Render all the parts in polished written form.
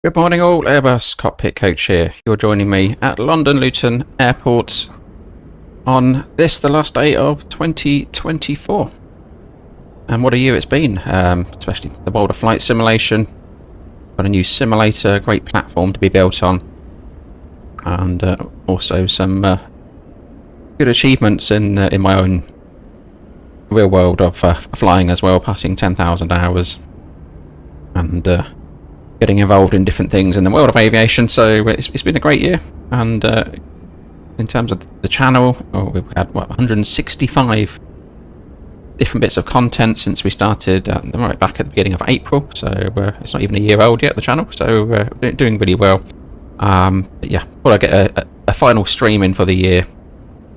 Good morning all, Airbus Cockpit Coach here. You're joining me at London Luton Airport on this, the last day of 2024. And what a year it's been, especially the world of flight simulation. Got a new simulator, great platform to be built on. And also some good achievements in my own real world of flying as well, passing 10,000 hours. And getting involved in different things in the world of aviation, so it's been a great year. And in terms of the channel, we've had 165 different bits of content since we started right back at the beginning of April, so it's not even a year old yet, the channel, so we're doing really well. But yeah, thought I'd get a final stream in for the year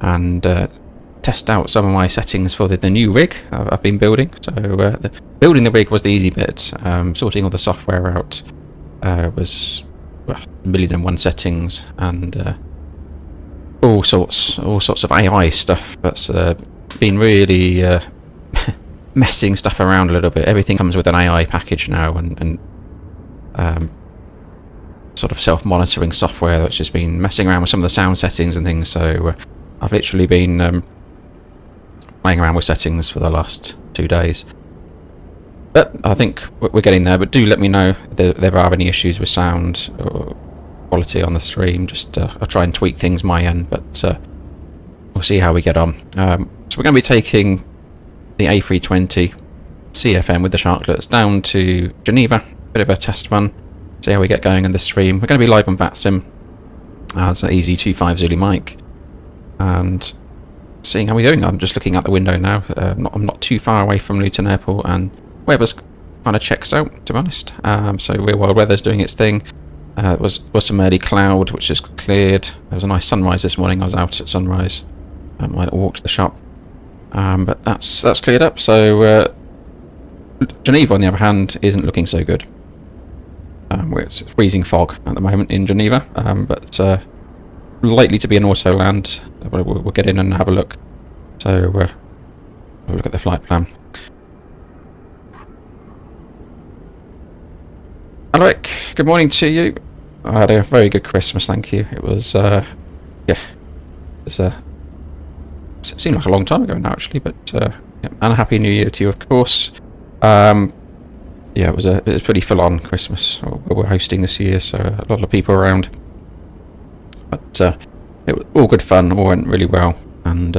and test out some of my settings for the new rig I've been building. So building the rig was the easy bit. Sorting all the software out was a 1,000,001 settings and all sorts of AI stuff that's been really messing stuff around a little bit. Everything comes with an AI package now, and sort of self-monitoring software that's just been messing around with some of the sound settings and things. So I've literally been playing around with settings for the last 2 days, but I think we're getting there. But do let me know if there are any issues with sound or quality on the stream. Just I'll try and tweak things my end, but we'll see how we get on. So we're going to be taking the A320 CFM with the Sharklets down to Geneva, bit of a test run, see how we get going in the stream. We're going to be live on VATSIM as an EZ25 Zulu mic, and seeing how we're doing. I'm just looking out the window now. I'm not too far away from Luton Airport, and weather's kind of checks out, to be honest. So real world weather's doing its thing. Was some early cloud, which is cleared. There was a nice sunrise this morning. I was out at sunrise. I walked to the shop, but that's cleared up. So Geneva, on the other hand, isn't looking so good. It's freezing fog at the moment in Geneva, but likely to be an auto land. We'll get in and have a look. So we'll look at the flight plan. Alric, good morning to you. I had a very good Christmas, thank you. It was yeah, it seemed like a long time ago now actually, but yeah, and a happy new year to you, of course. Yeah, it was pretty full-on Christmas we're hosting this year, so a lot of people around. But it was all good fun, all went really well, and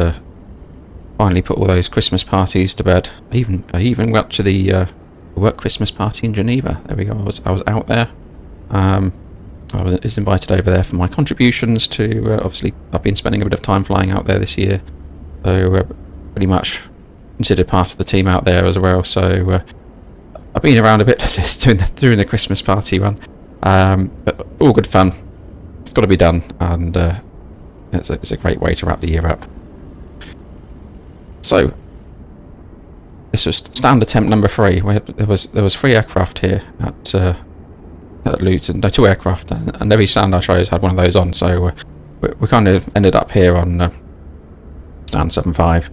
finally put all those Christmas parties to bed. I even went to the work Christmas party in Geneva. There we go. I was out there. I was invited over there for my contributions to. Obviously, I've been spending a bit of time flying out there this year, so pretty much considered part of the team out there as well. So I've been around a bit during the Christmas party run, but all good fun. It's got to be done, and it's a great way to wrap the year up. So this was stand attempt number 3. There was 3 aircraft here at Luton. No, 2 aircraft, and every stand I chose had one of those on. So we kind of ended up here on stand 75.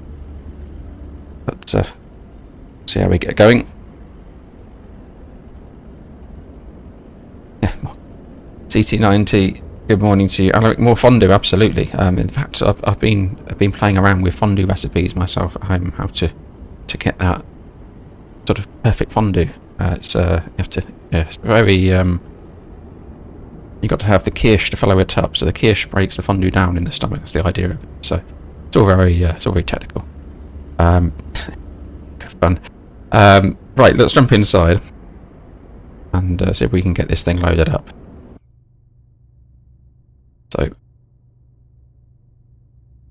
But see how we get going. Yeah, CT90. Good morning to you, Alaric. More fondue, absolutely. In fact, I've been playing around with fondue recipes myself at home. How to get that sort of perfect fondue. It's you have to, yeah, it's very you got to have the kirsch to follow it up. So the kirsch breaks the fondue down in the stomach. That's the idea of it. So it's all very technical. Good fun. Right, let's jump inside and see if we can get this thing loaded up. So,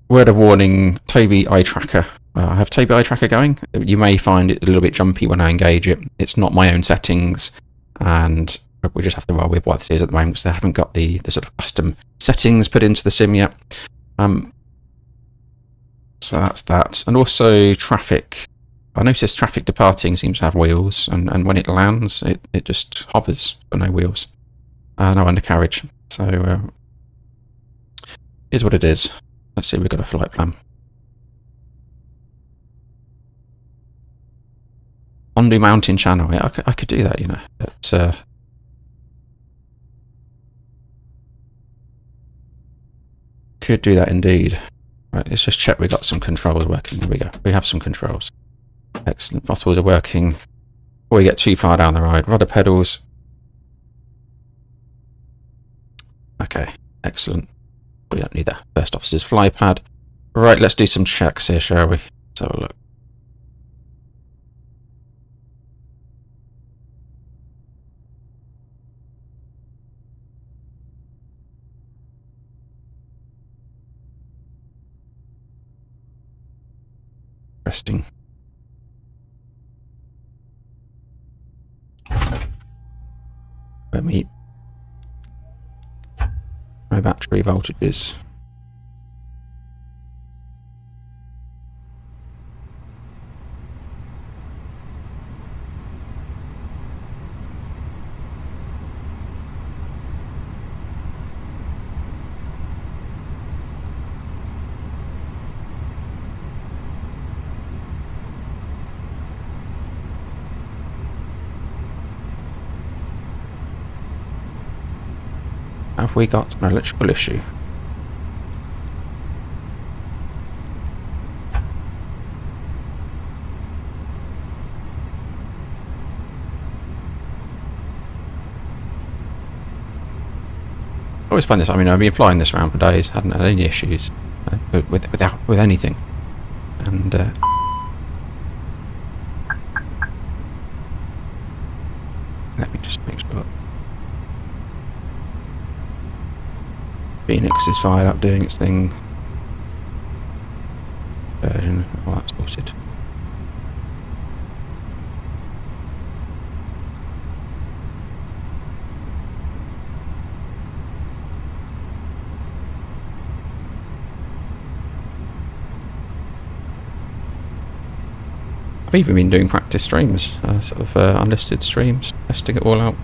word of warning, Tobi eye tracker. I have Tobi eye tracker going. You may find it a little bit jumpy when I engage it. It's not my own settings, and we just have to roll with what it is at the moment, because they haven't got the sort of custom settings put into the sim yet. So that's that. And also traffic. I noticed traffic departing seems to have wheels, and when it lands, it just hovers for no wheels. No undercarriage. So here's what it is. Let's see if we've got a flight plan. Fondue Mountain Channel. Yeah, I could do that, you know. But could do that indeed. Right, let's just check we got some controls working. There we go. We have some controls. Excellent. Throttles are working. Before we get too far down the ride, rudder pedals. Okay, excellent. We don't need that. First officer's fly pad. Right, let's do some checks here, shall we? Let's have a look. Interesting. Let me... my battery voltages. Have we got an electrical issue? I always find this, I mean, I've been flying this around for days, hadn't had any issues with anything. And let me just make sure. FENIX is fired up doing its thing. Version, all that's sorted. I've even been doing practice streams, sort of unlisted streams, testing it all out.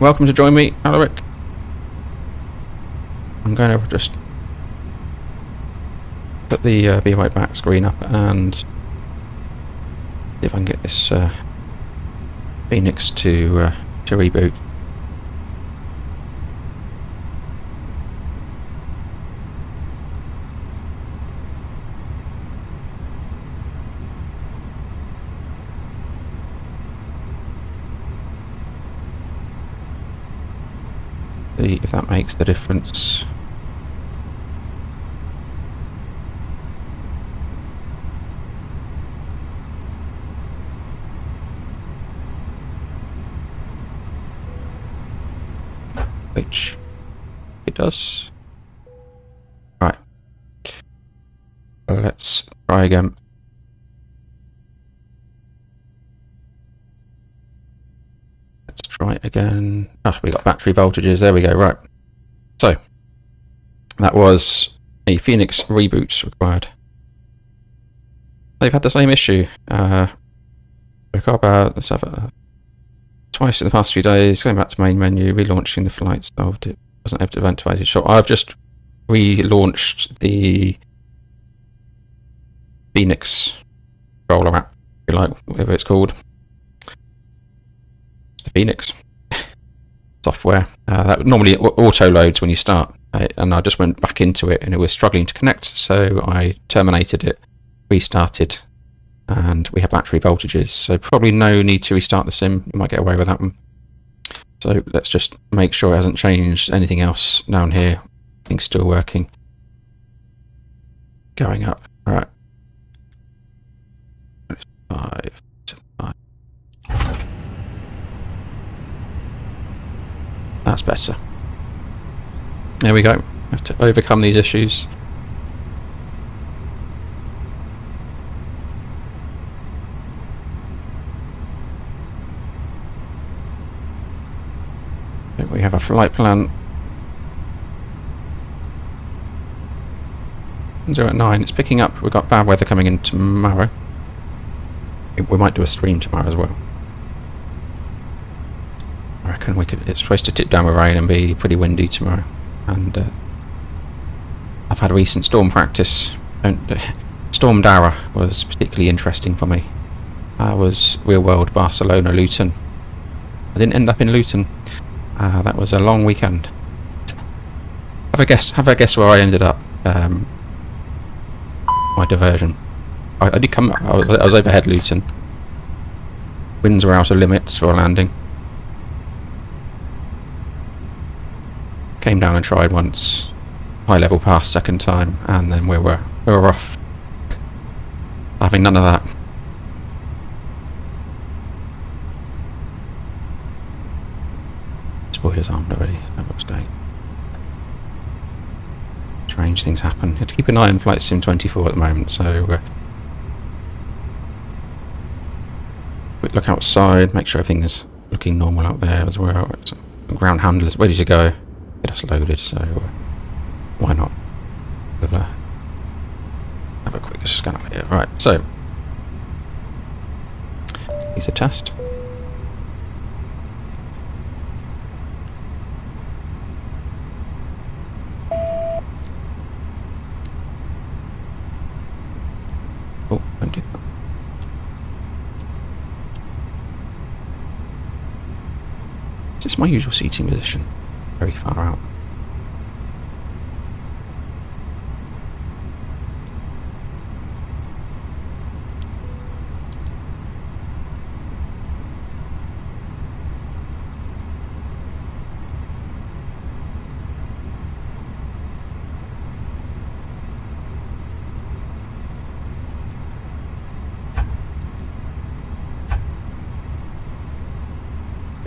Welcome to join me, Alaric. I'm going to just put the Be Right Back screen up and see if I can get this FENIX to reboot. See if that makes the difference. Which it does. Right. Let's try again. Let's try it again. Ah, we got battery voltages. There we go. Right. So that was a FENIX reboot required. They've had the same issue. Let's have a twice in the past few days. Going back to main menu, relaunching the flight. Solved it. Wasn't able to activate it. So I've just relaunched the FENIX controller app, if you like, whatever it's called. The FENIX software that normally auto loads when you start, and I just went back into it and it was struggling to connect, so I terminated it, restarted, and we have battery voltages, so probably no need to restart the sim. You might get away with that one. So let's just make sure it hasn't changed anything else down here. Things still working. Going up. All right. 5, 5. That's better. There we go. Have to overcome these issues. We have a flight plan. 0 at 9. It's picking up. We've got bad weather coming in tomorrow. We might do a stream tomorrow as well. I reckon we could. It's supposed to tip down with rain and be pretty windy tomorrow. And I've had a recent storm practice. Storm Dara was particularly interesting for me. I was real world Barcelona, Luton. I didn't end up in Luton. That was a long weekend. Have a guess where I ended up. My diversion. I did come. I was overhead Luton. Winds were out of limits for a landing. Came down and tried once. High level pass second time, and then we were off. Having none of that. Spoilers armed already. That looks going. Strange things happen. You have to keep an eye on Flight Sim 24 at the moment, so quick look outside, make sure everything is looking normal out there as well. So, ground handlers ready to go, get us loaded, so why not? We'll have a quick scan up here. Right, so here's a test. Oh, don't do that. Is this my usual seating position? Very far out.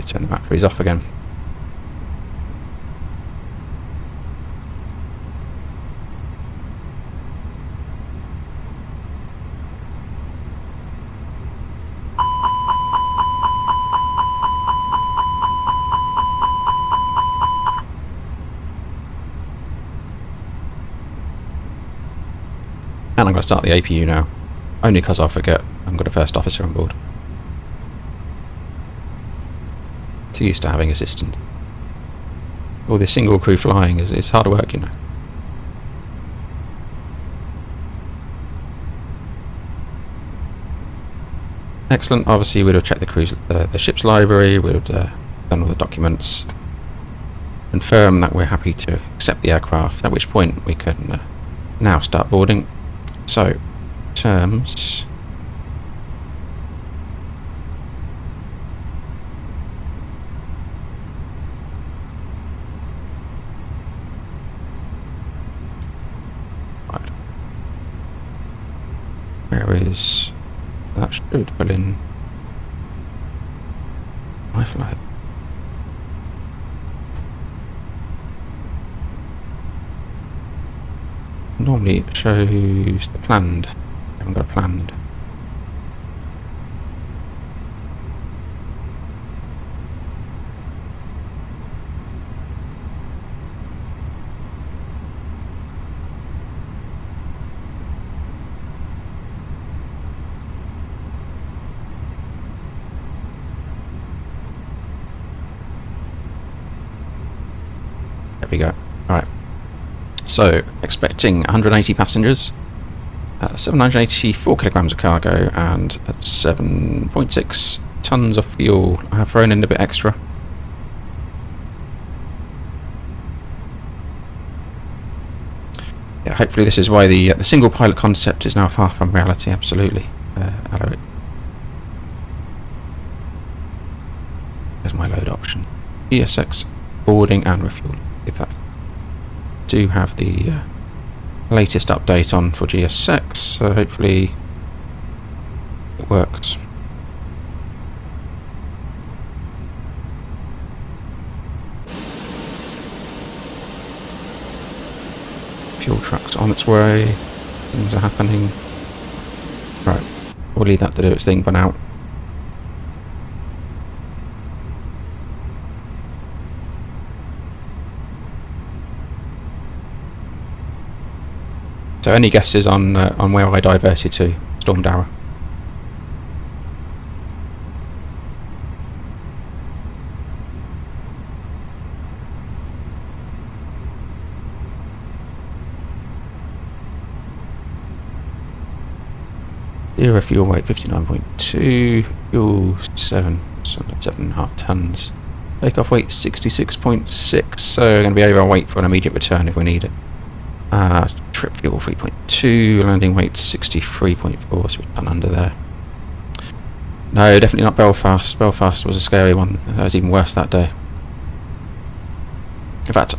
Turn the batteries off again. And I'm going to start the APU now, only because I'll forget I've got a first officer on board. Too used to having assistants. All this single crew flying is hard work, you know. Excellent. Obviously, we'd have checked the ship's library. We'd have done all the documents, confirm that we're happy to accept the aircraft. At which point we can now start boarding. So, terms. Where is that? Should pull in my flight. Normally it shows the planned. I haven't got a planned. There we go. Alright. So, expecting 180 passengers, 784 kilograms of cargo, and 7.6 tons of fuel. I have thrown in a bit extra. Yeah, hopefully this is why the single pilot concept is now far from reality, absolutely. Hello. There's my load option. GSX, boarding and refueling. If that do have the latest update on for GSX, so hopefully it works. Fuel truck's on its way, things are happening. Right, we'll leave that to do its thing for now. So any guesses on where I diverted to, Storm Darrow? Zero fuel weight 59.2, fuel 7.5 tons. Takeoff weight 66.6, so we're going to be over our weight for an immediate return if we need it. Trip fuel 3.2, landing weight 63.4, so we're done under there. No, definitely not Belfast. Belfast was a scary one. That was even worse that day. In fact,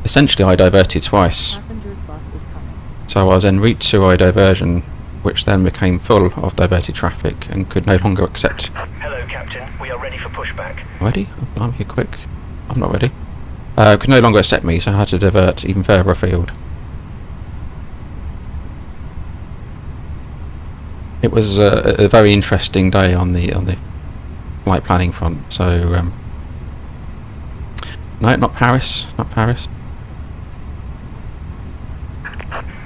essentially I diverted twice. Passenger's bus is coming. So I was en route to a diversion, which then became full of diverted traffic and could no longer accept. Hello, Captain. We are ready for pushback. Ready? I'm here quick. I'm not ready. Could no longer accept me, so I had to divert even further afield. It was a very interesting day on the flight planning front. So no, not Paris. Not Paris.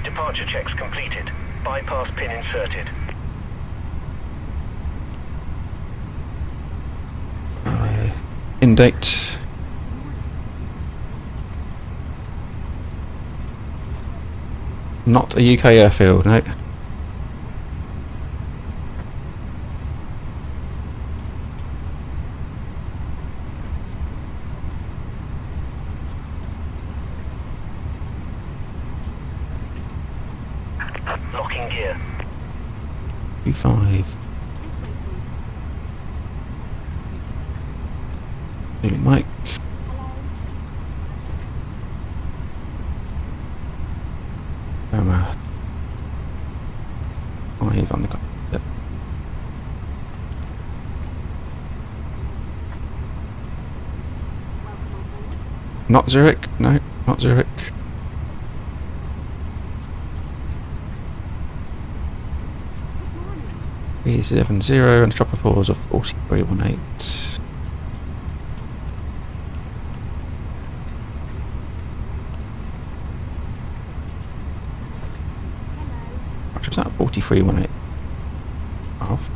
Departure checks completed. Bypass pin inserted. In date. Not a UK airfield, no. Locking gear. B5. Really, Mike. Five on the cockpit. Not Zurich, no, not Zurich. B70 and drop a pause of 4318. What was that? 4318. Off.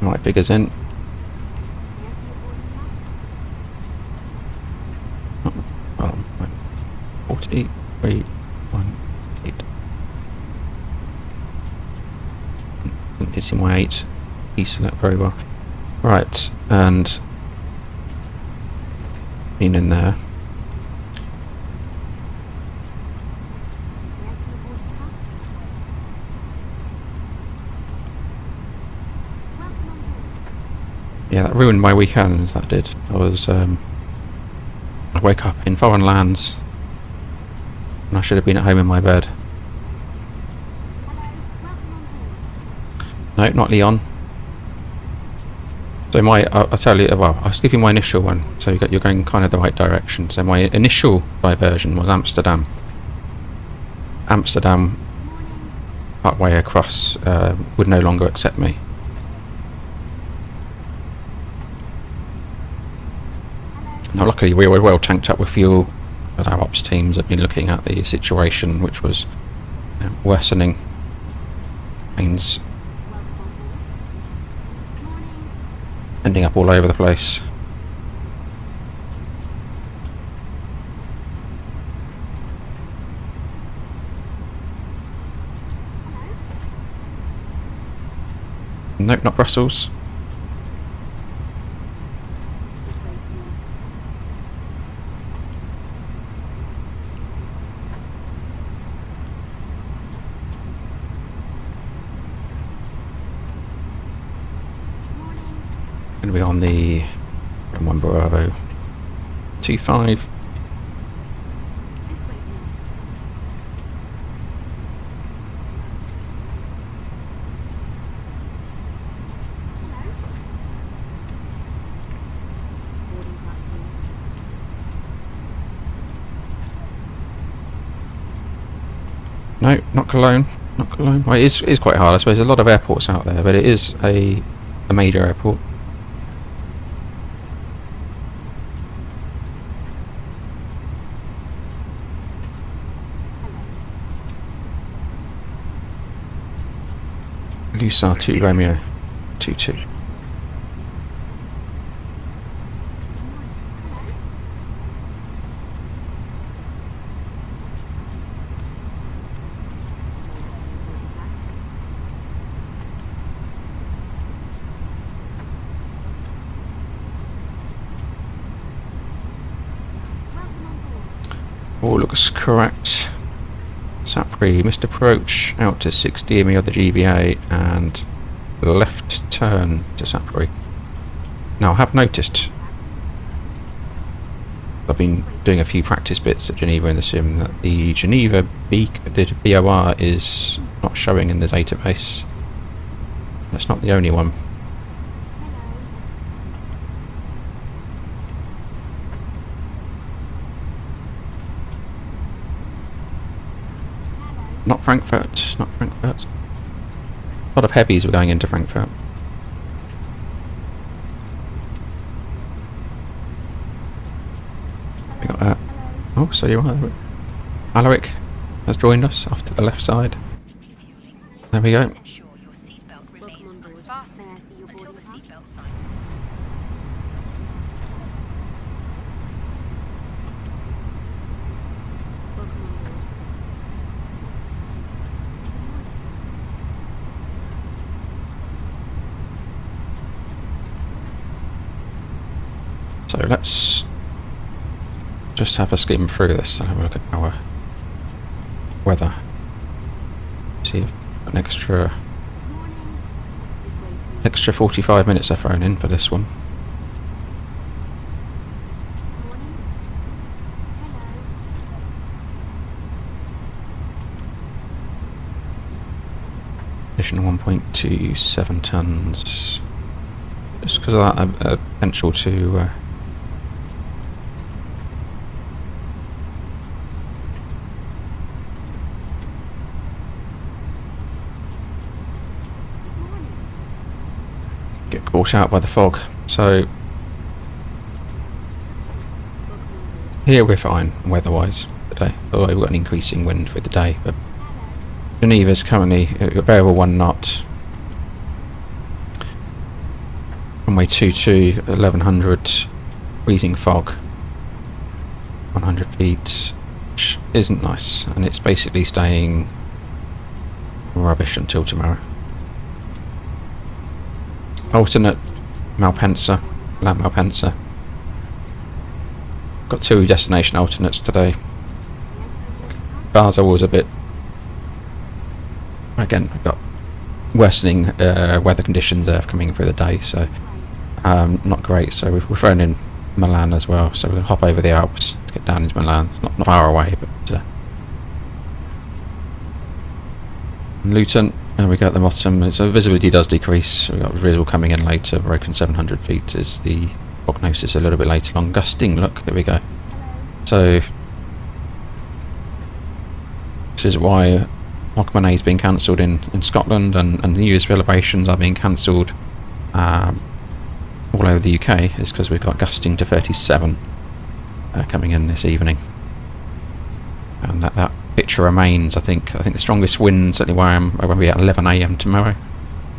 Right, figures in. 4318. It's in my 8. E-select very well. Right, and been in there. Yeah, that ruined my weekend, that did. I wake up in foreign lands and I should have been at home in my bed. No, not Leon. So I'll tell you, well, I'll give you my initial one, so you're going kind of the right direction. So my initial diversion was Amsterdam. Amsterdam, partway across, would no longer accept me. Now luckily we were well tanked up with fuel, but our ops teams have been looking at the situation, which was worsening. Means ending up all over the place. Nope, not Brussels. Going to be on the 1 Bravo 25. No, not Cologne. Not Cologne. Well, it is quite hard. I suppose there's a lot of airports out there, but it is a major airport. Lusar 2 Romeo 22. All looks correct. Sapri, missed approach out to 60 ME of the GBA and left turn to Sapri. Now I have noticed, I've been doing a few practice bits at Geneva in the sim, that the Geneva BOR is not showing in the database. That's not the only one. Not Frankfurt, not Frankfurt. A lot of heavies were going into Frankfurt. We got that. Oh, so you are. Alaric has joined us off to the left side. There we go. So let's just have a skim through this and have a look at our weather. See if an extra 45 minutes are thrown in for this one. Additional 1.27 tons. Just because of that potential to get caught out by the fog. So here we're fine weather-wise today, although we've got an increasing wind for the day. But Geneva's currently a variable 1 knot. Runway 22, 1100, freezing fog, 100 feet, which isn't nice, and it's basically staying rubbish until tomorrow. Alternate Malpensa, land Malpensa. Got 2 destination alternates today. Basel was a bit, again, we've got worsening weather conditions there coming through the day, so not great. So we've thrown in Milan as well, so we'll hop over the Alps to get down into Milan. Not far away, but Luton, and we go at the bottom. So visibility does decrease. We've got Rizzle coming in later, broken 700 feet is the prognosis a little bit later on. Gusting, look, there we go. So this is why Hogmanay is being cancelled in Scotland, and the New Year's celebrations are being cancelled all over the UK, is because we've got gusting to 37 coming in this evening, and that picture remains. I think the strongest wind, certainly where I am, are going to be at 11 AM tomorrow,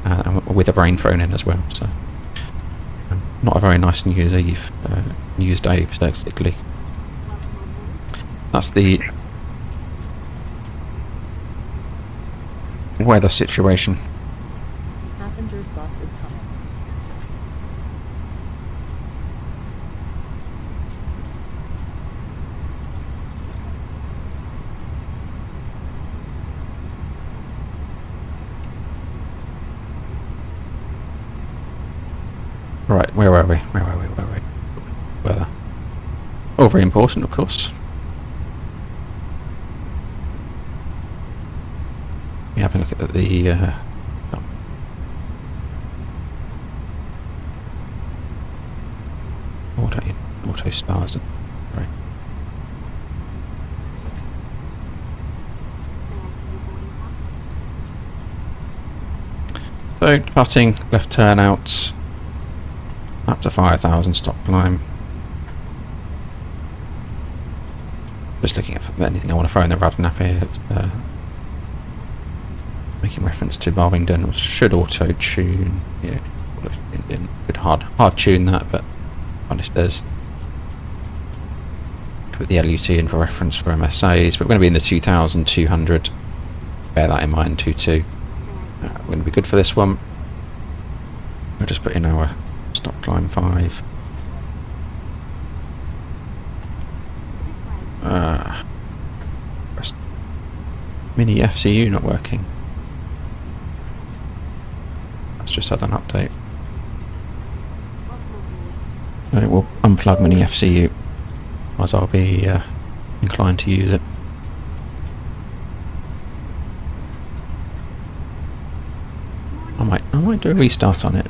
and with the rain thrown in as well. So not a very nice New Year's Eve, New Year's Day particularly. That's the weather situation. Passengers bus is coming. Right, where were we? Weather. All very important, of course. We have a look at the auto stars. Right. So departing, left turn out, up to 5,000 stop climb. Just looking at anything I want to throw in the rudder nav here. It's, Making reference to Barwington, should auto tune. Yeah, could hard tune that, but honest, there's put the LUT in for reference for MSAs, but we're going to be in the 2200. Bear that in mind, 22. We're going to be good for this one. We'll just put in our stop climb 5. Mini FCU not working. Let's just had an update. We'll unplug mini FCU, as I'll be inclined to use it. I might do a restart on it.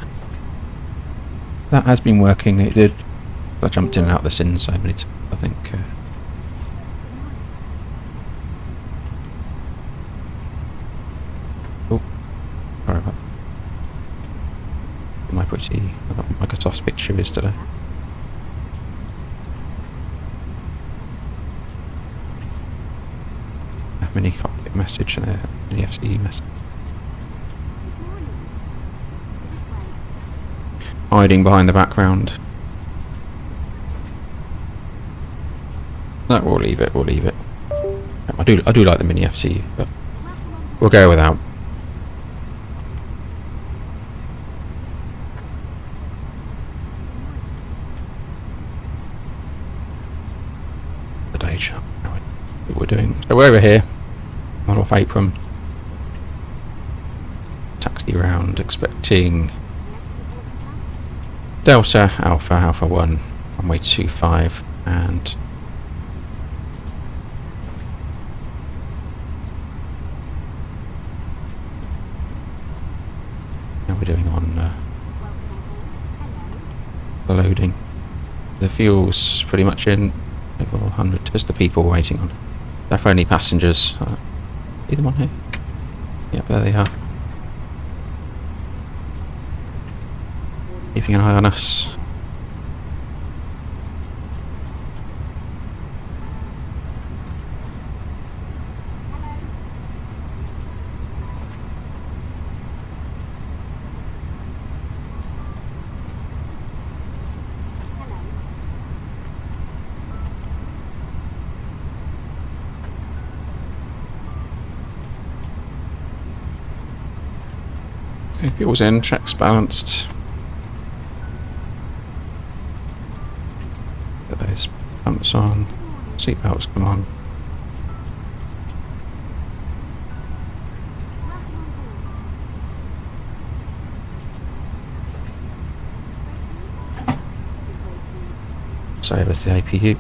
That has been working. It did. I jumped in and out of the sin so many times, I think. Oh, sorry about that. My pretty Microsoft's picture is today. Mini cockpit message and a mini FCE message. Hiding behind the background. No, we'll leave it. We'll leave it. I do like the mini FCE, but we'll go without. The day shop. What we're doing. So we're over here. Not off apron. Taxi round, expecting Delta, Alpha 1, runway 25, and how we're doing on the loading. The fuel's pretty much in. Over 100. Just the people waiting on. They're for any passengers. See them on here? Yep, there they are. Keeping an eye on us. Okay, fuel's in, checks balanced. Get those pumps on, seatbelts come on. So over to the APU.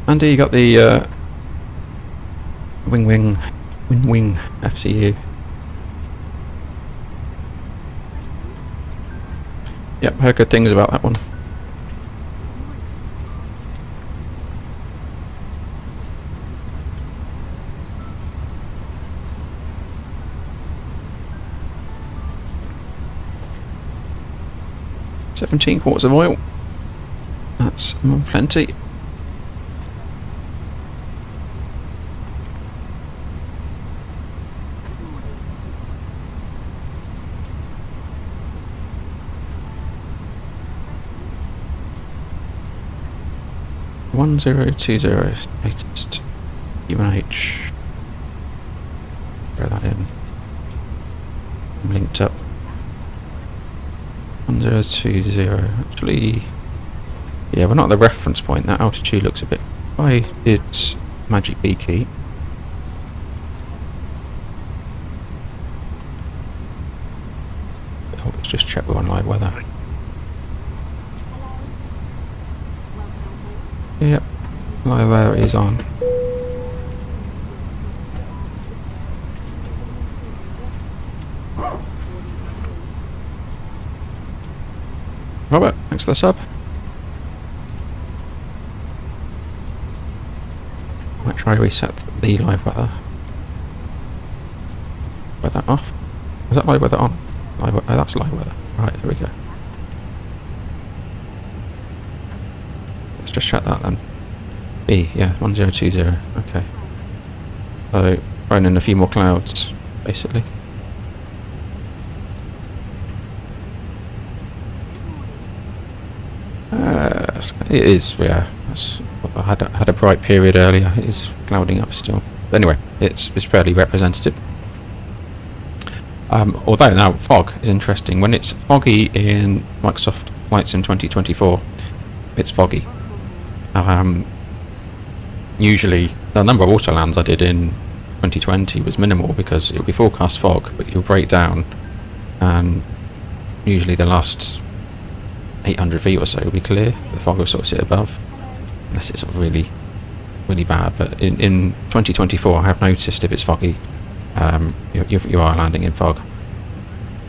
Andy, you got the wing FCU. Yep, heard good things about that one. $17 quarts of oil. That's plenty. One 1020 latest UNH. Throw that in. I'm linked up. 1020. Actually, yeah, we're not at the reference point. That altitude looks a bit. I did magic B key. Oh, let's just check we're on live weather. Yep, live weather is on. Robert, thanks for the sub. Might try reset the live weather. Weather off. Was that live weather on? Oh, that's live weather. Right, there we go. Let's just check that then. B, yeah, 1020. Okay. So, throwing in a few more clouds, basically. It is, yeah. I had a bright period earlier. It is clouding up still. But anyway, it's fairly representative. Although now fog is interesting. When it's foggy in Microsoft Flight Sim 2024, it's foggy. Usually, the number of autolands I did in 2020 was minimal because it would be forecast fog, but you'll break down, and usually the last 800 feet or so will be clear. The fog will sort of sit above, unless it's sort of really, really bad. But in 2024, I have noticed if it's foggy, you are landing in fog.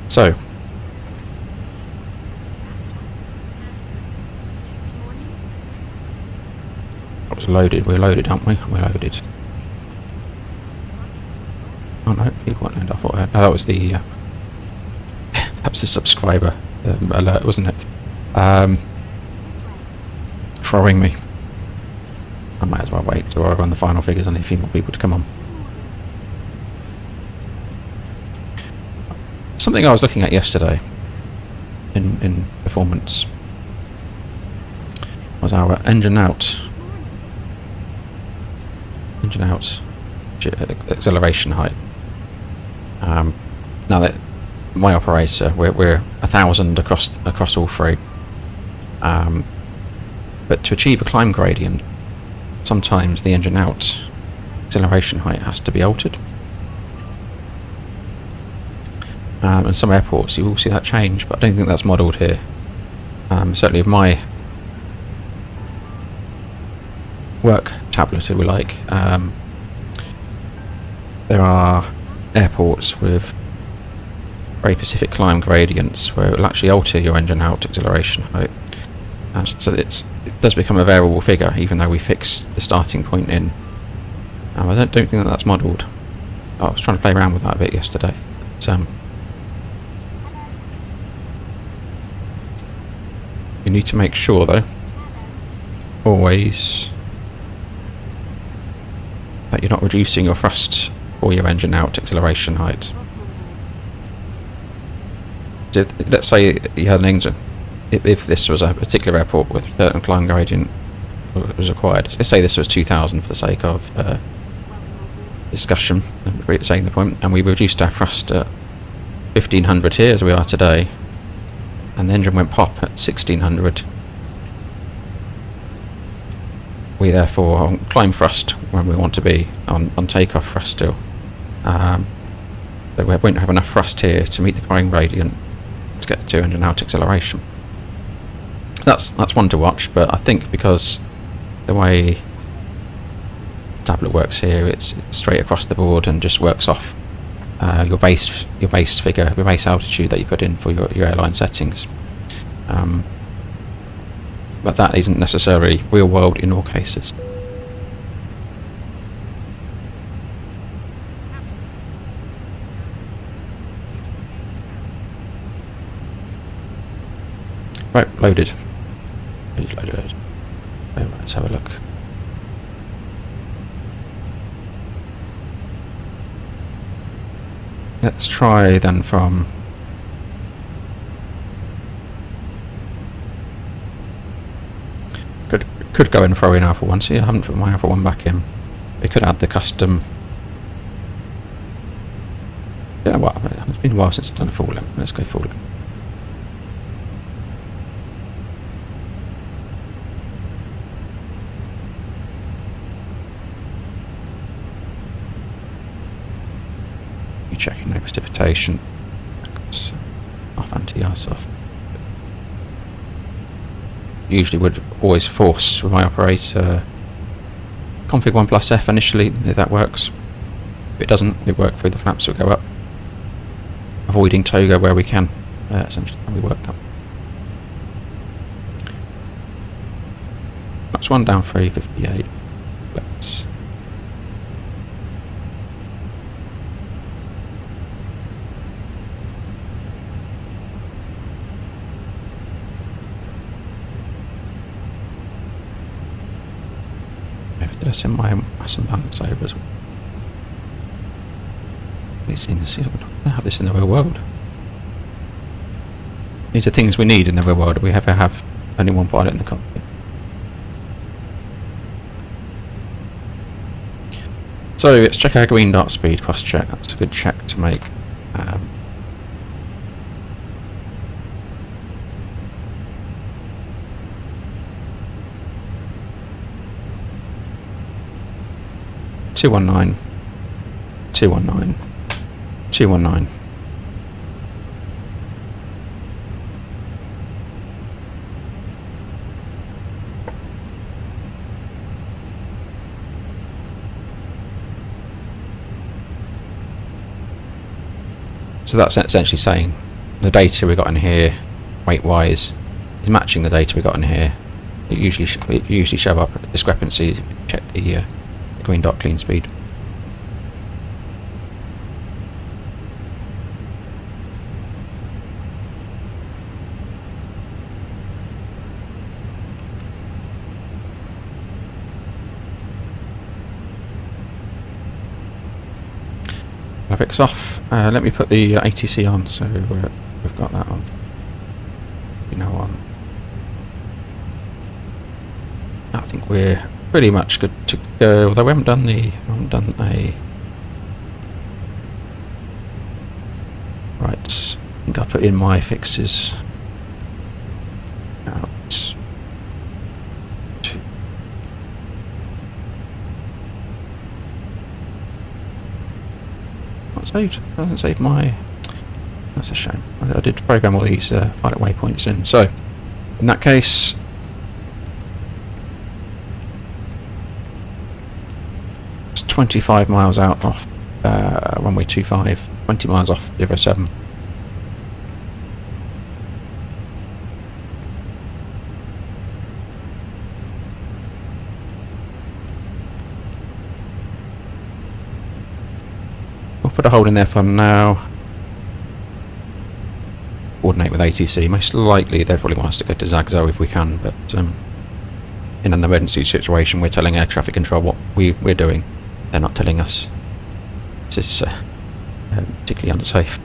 So, it was loaded. We're loaded, aren't we? We're loaded. Oh no, people won't land. I thought that was the that was the subscriber alert, wasn't it? Throwing me. I might as well wait till I run the final figures. I need a few more people to come on. Something I was looking at yesterday in performance was our engine out acceleration height. Now that my operator, we're 1,000 across all three, but to achieve a climb gradient, sometimes the engine out acceleration height has to be altered. In some airports you will see that change, but I don't think that's modelled here. Certainly with my work tablet, if we like, there are airports with very specific climb gradients where it will actually alter your engine out acceleration height. So it does become a variable figure, even though we fix the starting point in. I don't think that that's modelled. I was trying to play around with that a bit yesterday. But, you need to make sure, though, always, that you're not reducing your thrust or your engine out acceleration height. Let's say you had an engine. If this was a particular airport with a certain climb gradient was required, let's say this was 2,000 for the sake of discussion, saying the point, and we reduced our thrust at 1,500 here as we are today, and the engine went pop at 1,600. We therefore on climb thrust when we want to be on takeoff thrust still. So we won't have enough thrust here to meet the climb gradient to get to engine out acceleration. That's one to watch, but I think because the way the tablet works here, it's straight across the board and just works off your base figure, your base altitude that you put in for your airline settings. But that isn't necessarily real world in all cases. Right, loaded. Loaded. Right, let's have a look. Let's try then from could go and throw in Alpha 1. See, I haven't put my Alpha 1 back in. We could add the custom. Yeah, well, it's been a while since I've done a full length. Let's go full length. Checking no precipitation. Off anti-arse off. Usually would always force with my operator config 1 plus F initially, if that works. If it doesn't, we work through the flaps, will go up. Avoiding toga where we can. Essentially how we work that. Max 1 down 358. Let's Did I send my mass and balance over as well? These things, I don't have this in the real world. These are things we need in the real world. Do we ever have only one pilot in the cockpit? So let's check our green dot speed cross check. That's a good check to make. 219, 219, 219. So that's essentially saying the data we got in here, weight-wise, is matching the data we got in here. It usually show up a discrepancy. Check the green dot clean speed. Graphics off. Let me put the ATC on, so we've got that on. You know, on. I think we're pretty much good to go. Although we haven't done a. Right. I think I put in my fixes. Out. Saved. Doesn't save my. That's a shame. I did program all these pilot waypoints in. So, in that case, it's 25 miles out off runway 25, 20 miles off 07. Put a hold in there for now. Coordinate with ATC. Most likely they'd probably want us to go to Zowie if we can, but in an emergency situation we're telling air traffic control what we're doing. They're not telling us. This is particularly unsafe.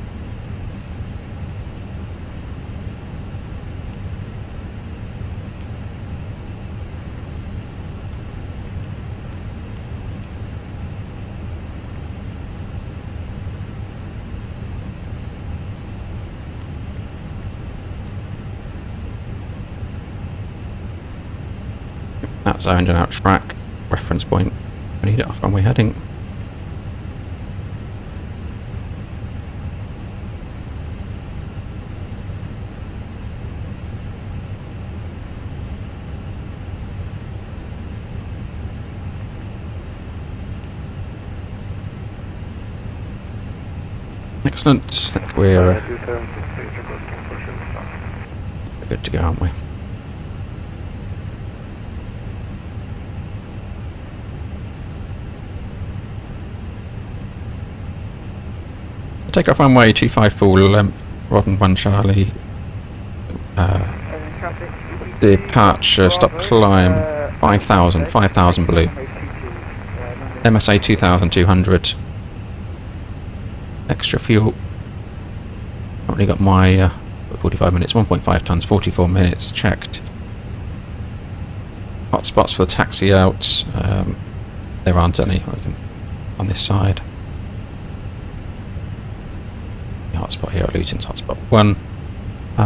That's our engine out track reference point. We need it off runway heading. Excellent. I think we're good to go, aren't we? Take off runway 25 full length, Robin 1 Charlie. Departure, stop climb, 5,000 blue. MSA 2,200. Extra fuel. Already got my 45 minutes, 1.5 tons, 44 minutes checked. Hotspots for the taxi out. There aren't any on this side. Hotspot here at Luton's hotspot 1.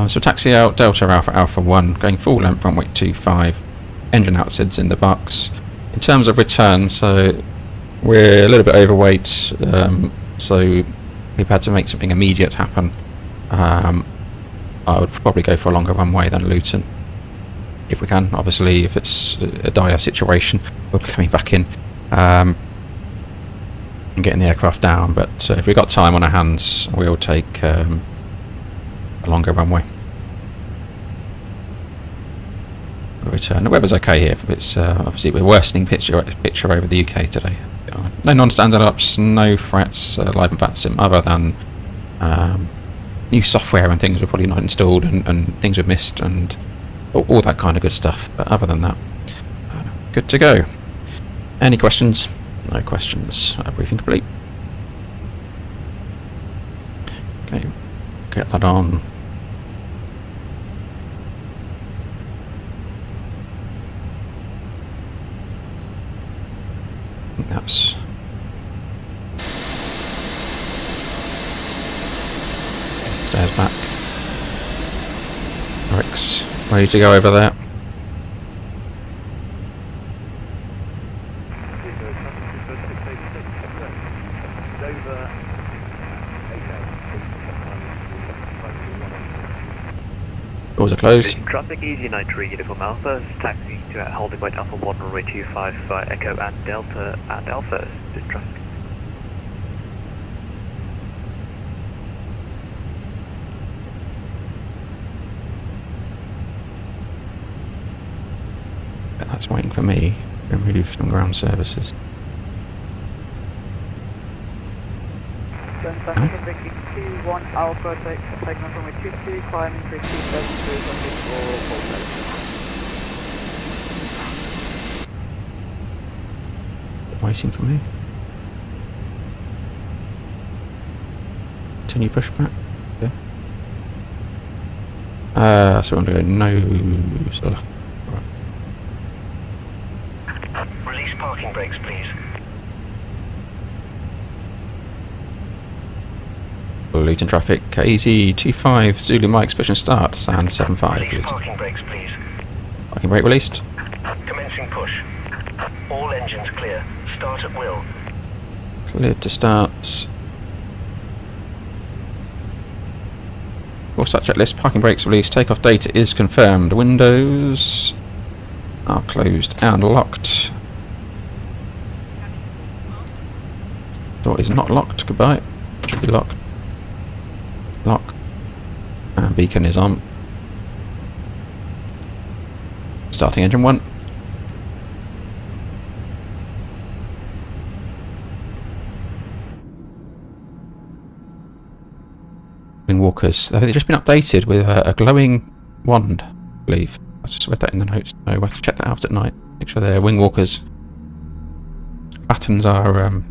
So taxi out, Delta Alpha 1, going full length runway 25. Engine out SIDS in the box. In terms of return, so we're a little bit overweight, so we've had to make something immediate happen. I would probably go for a longer runway than Luton, if we can. Obviously, if it's a dire situation, we'll be coming back in. And getting the aircraft down, but if we've got time on our hands, we'll take a longer runway. Return. The weather's okay here. It's obviously we're worsening picture over the UK today. No non-standard ups, no threats live in VATSIM, other than new software and things we're probably not installed, and things we've missed, and all that kind of good stuff. But other than that, good to go. Any questions? No questions. Briefing complete. Okay, get that on. I think that's... Stairs back. Eric's ready to go over there. Doors are closed. Traffic Easy 93 Uniform Alpha, taxi to holding weight Alpha 1 runway 25 via Echo and Delta and Alpha. This traffic. That's waiting for me. Removed from ground services. Traffic convicting 21 Alpha, taking off runway 22, climbing through 273, looking for full Waiting for me. Continue pushback. Yeah. So I'm going to go no. So left. Release parking brakes, please. Luton traffic. KZ25 Zulu Mike expression start. Sound 75. Release Luton. parking brakes, please. Parking brake released. Commencing push. All engines clear. Start at will. Cleared to start. All start checklist. Parking brakes released. Takeoff data is confirmed. Windows are closed and locked. Door is not locked. Goodbye. Should be locked. Lock. And beacon is on. Starting engine 1. Wing walkers. They've just been updated with a glowing wand, I believe. I just read that in the notes. So we'll have to check that out at night. Make sure they're wing walkers. Buttons are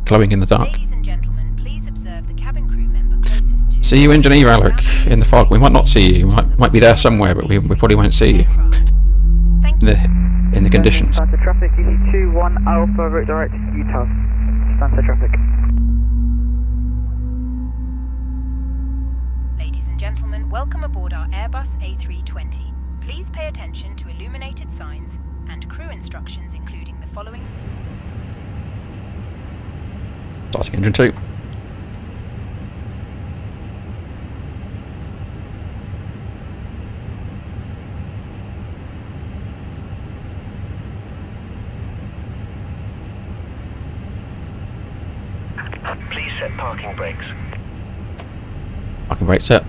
glowing in the dark. Ladies and gentlemen, please observe the cabin crew member closest to... See you, engineer Alec, in the fog. We might not see you. We might be there somewhere, but we probably won't see you. Thank you. In the conditions. Stand to traffic, Easy 21 Alpha, route direct to Utah. Stand to traffic. Ladies and gentlemen, welcome aboard our Airbus A320. Please pay attention to illuminated signs and crew instructions, including the following. Starting engine 2. Please set parking brakes. Parking brake set.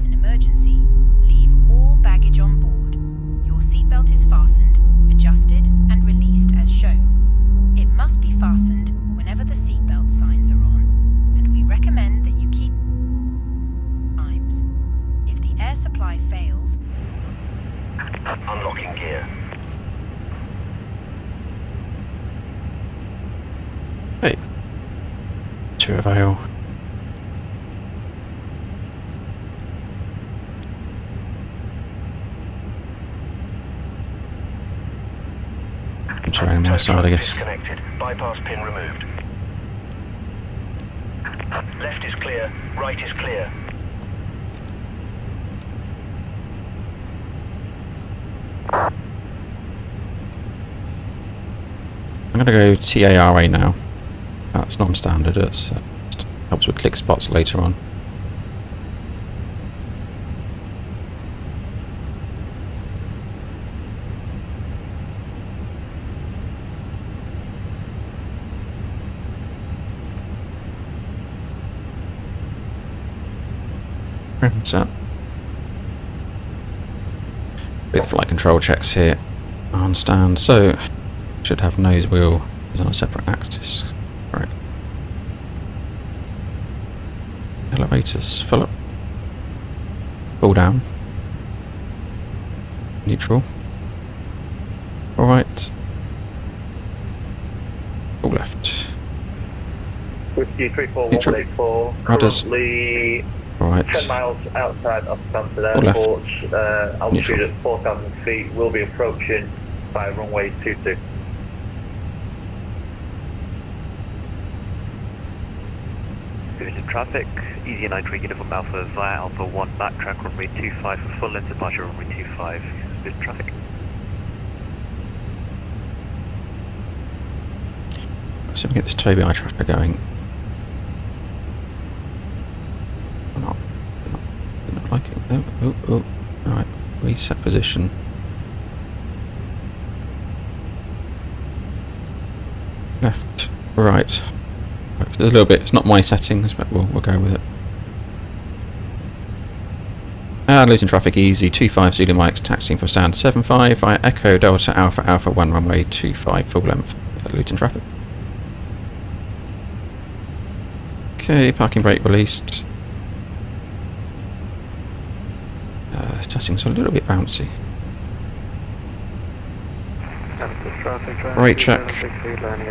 An emergency. Leave all baggage on board. Your seatbelt is fastened, adjusted, and released as shown. It must be fastened whenever the seatbelt signs are on, and we recommend that you keep times. If the air supply fails, Unlocking gear. Hey. To avail. Terrain on my side, I guess. Disconnected. Bypass pin removed. Left is clear. Right is clear. I'm going to go TARA now. That's non-standard. It helps with click spots later on. Set. With flight control checks here on stand, so should have nose wheel is on a separate axis. Right. Elevators full up. Pull down. Neutral. All right. Pull left. Whiskey 34184, Rudders. currently All right. 10 miles outside of Stansted Pull left. Airport, altitude Neutral. at 4,000 feet, will be approaching by runway 22. Good traffic, easy 93 uniform Alpha via Alpha 1, backtrack runway 25 for full length departure runway 25, good traffic. Let's see if we can get this Tobi eye tracker going. Or not. Not like it. Oh. Alright, reset position. Left, right. There's a little bit, it's not my settings, but we'll go with it. And losing traffic easy, 25 Zulu Mike's taxiing for stand 75 via Echo Delta Alpha Alpha 1 runway 25 full length. Luton traffic. Okay, parking brake released. Settings are a little bit bouncy. Brake check.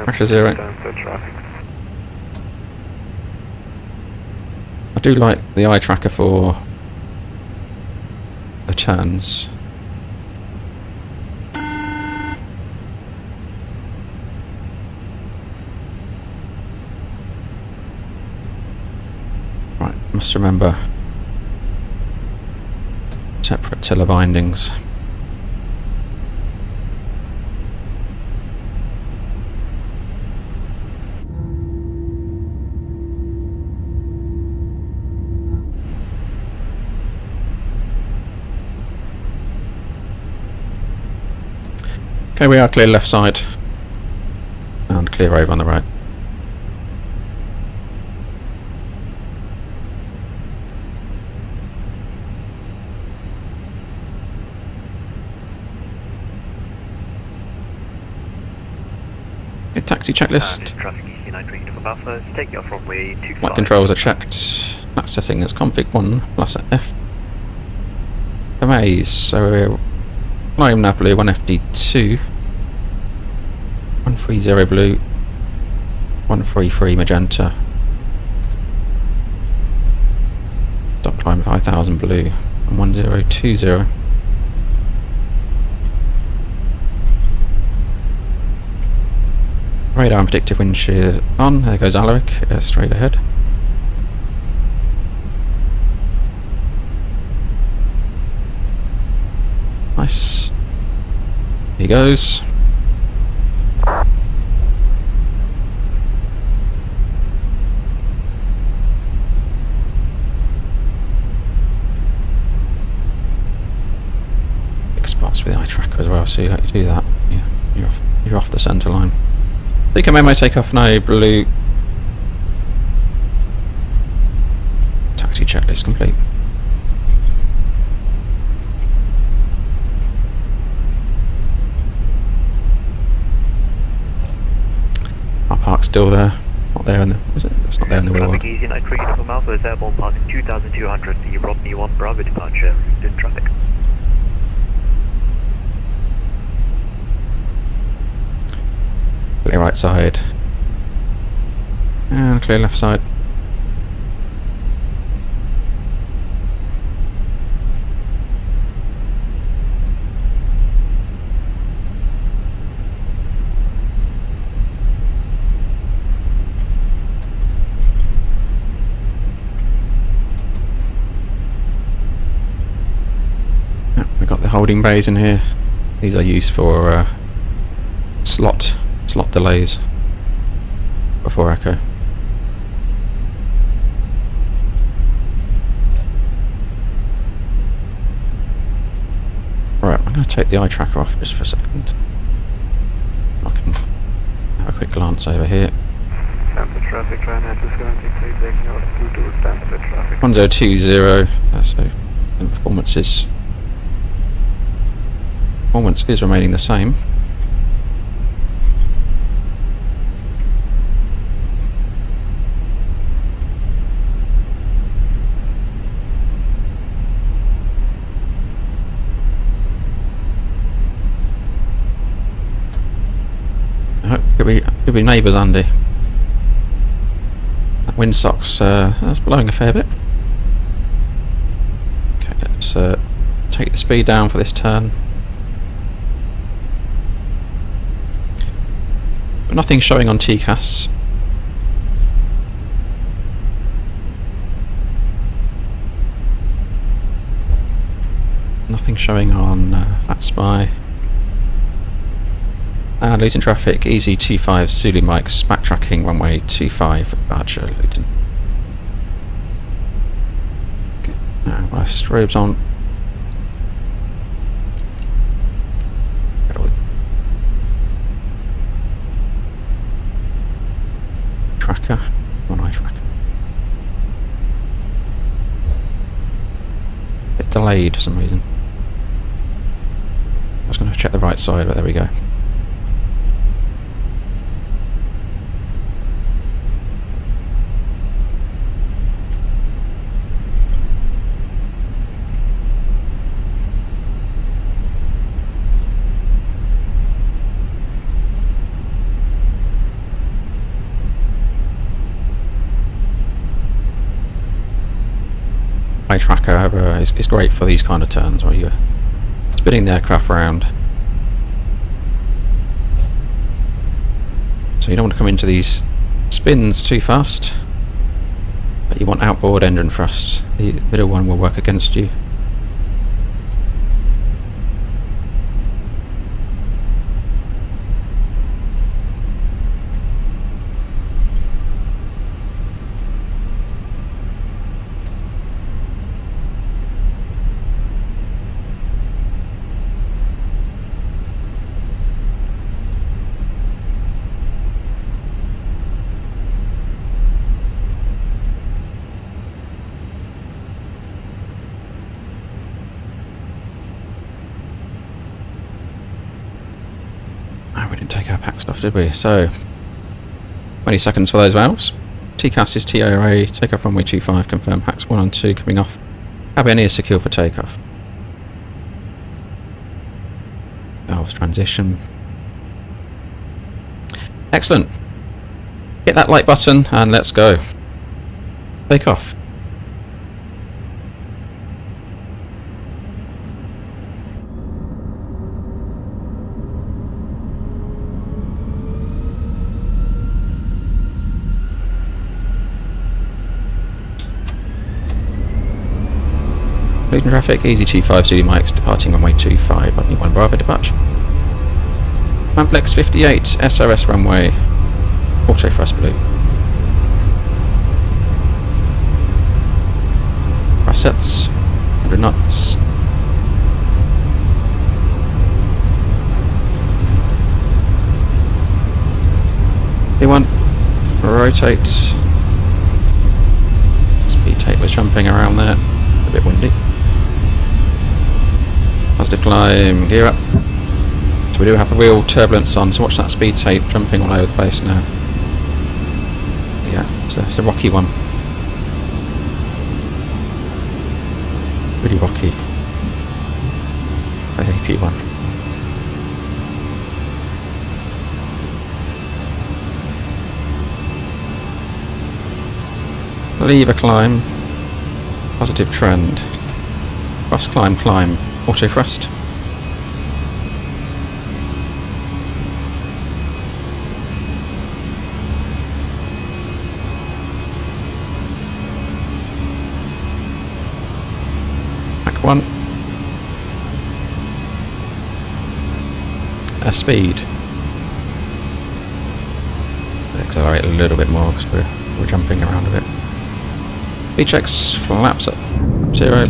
Pressure 0. I do like the eye tracker for the turns. Right, must remember separate tiller bindings. Okay, we are clear left side and clear over on the right. Okay, taxi checklist. Traffic easy 93 uniform Alpha, take you off runway 25. Flight controls are checked. That setting is config 1 plus F. Amaze, so we're flying Napoli 1FD2. 130 blue. 133 magenta. Stop climb 5000 blue. And 1020. Radar and predictive wind shear on. There goes Alaric, straight ahead. Nice. He goes. Big spots with the eye tracker as well, so you like to do that. Yeah, you're off the centre line. Think memo takeoff now, blue. Taxi checklist complete. Our park's still there. Not there in the. Is it? It's not there in the wheel. Traffic easy 93 uniform Alpha is airborne passing 2200 for your Rodney 1 Bravo departure. Good traffic. Clear right side. And clear left side. We've got the holding bays in here. These are used for slot delays before echo. Right, I'm going to take the eye tracker off just for a second. I can have a quick glance over here. Traffic, try 973, taking out 22, Stansted traffic. 1020, so the performance is remaining the same. Could be neighbours, Andy. That windsock's that's blowing a fair bit. Okay, let's take the speed down for this turn. Nothing showing on TCAS. Nothing showing on Fat Spy. And Luton traffic, easy 25 Zulu Mike's backtracking runway 25 Archer Luton. Okay, now my strobes on. Tracker, one eye tracker. Bit delayed for some reason. I was going to check the right side, but there we go. Eye tracker is great for these kind of turns where you're spinning the aircraft around. So you don't want to come into these spins too fast, but you want outboard engine thrust. The middle one will work against you. We didn't take our pack stuff, did we? So 20 seconds for those valves. TCAS is TOA, takeoff runway 25, confirm hacks 1 and 2 coming off. Cabin is secure for takeoff. Valves transition. Excellent. Hit that like button and let's go. Take off. Luton traffic, easy 25 Zulu Mike's departing runway 25, only 1 Bravo departure. Manflex 58, SRS runway, auto thrust blue. Thrust sets, 100 knots. P1, rotate. Speed tape was jumping around there, a bit windy. Positive climb, gear up. So we do have a real turbulence on, so watch that speed tape jumping all over the place now. Yeah, it's a rocky one. Really rocky. AP1. Lever climb. Positive trend. Thrust climb, climb. Auto thrust. Back 1. Speed. Accelerate a little bit more because we're jumping around a bit. Speed checks, flaps up. 0.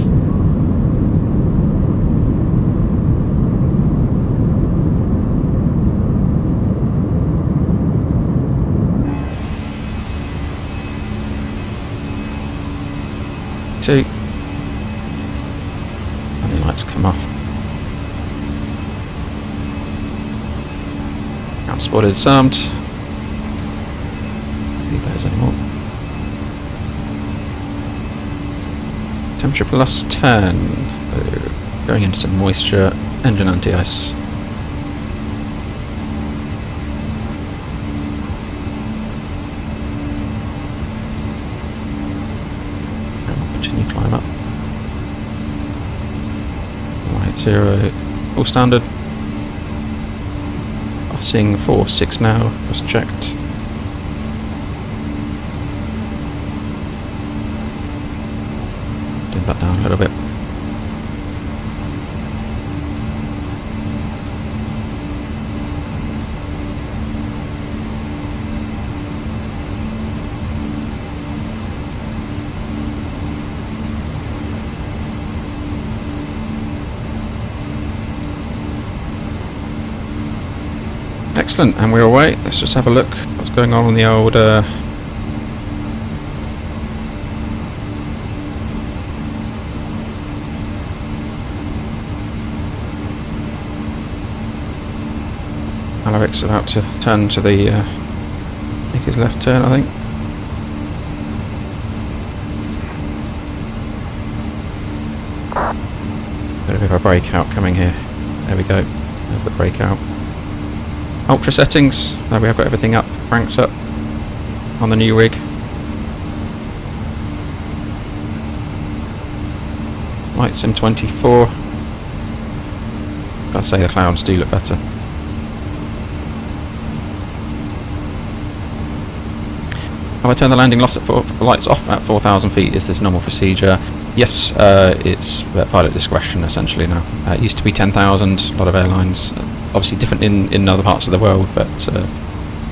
And the lights come off. Outspotted, disarmed. Don't need those anymore. Temperature plus 10. So going into some moisture. Engine anti-ice. continue climb up. Right, 0, all standard. Passing 4.6 now, just checked. Dim that down a little bit. Excellent, and we're away. Let's just have a look what's going on the old Alaric's about to turn to the I think his left turn, I think. Got a bit of a breakout coming here. There we go. There's the breakout. Ultra settings, there we have got everything up, cranked up on the new rig. Light Sim 24. Gotta say the clouds do look better. Have I turned the landing lights off at 4,000 feet? Is this normal procedure? Yes, it's pilot discretion essentially now. It used to be 10,000, a lot of airlines. Obviously different in other parts of the world, but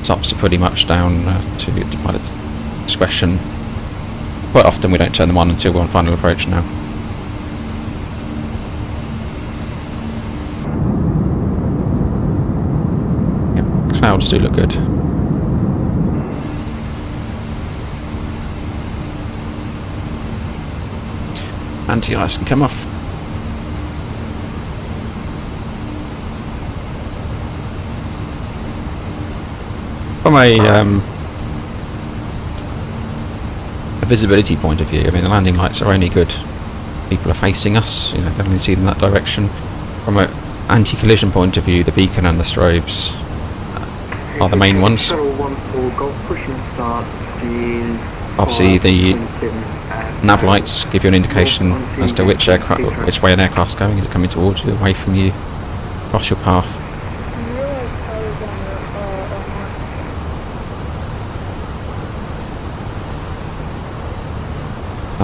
tops are pretty much down to pilot discretion. Quite often we don't turn them on until we're on final approach now. Yep, clouds do look good. Anti-ice can come off. From a visibility point of view, I mean the landing lights are only good. People are facing us, you know, they only see them that direction. From an anti-collision point of view, the beacon and the strobes are the main ones. Obviously the nav lights give you an indication as to which way an aircraft's going. Is it coming towards you, away from you, across your path?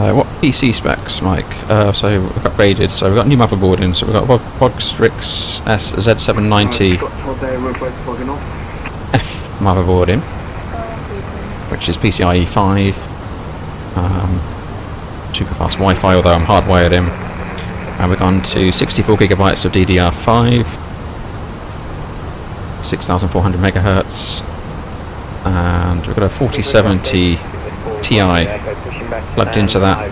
What PC specs, Mike? So we've upgraded, so we've got new motherboarding, so we've got Strix Z790 F motherboarding, which is PCIe 5, super fast Wi-Fi, although I'm hardwired in, and we've gone to 64 gigabytes of DDR5, 6,400 megahertz, and we've got a 4070 Ti plugged into that.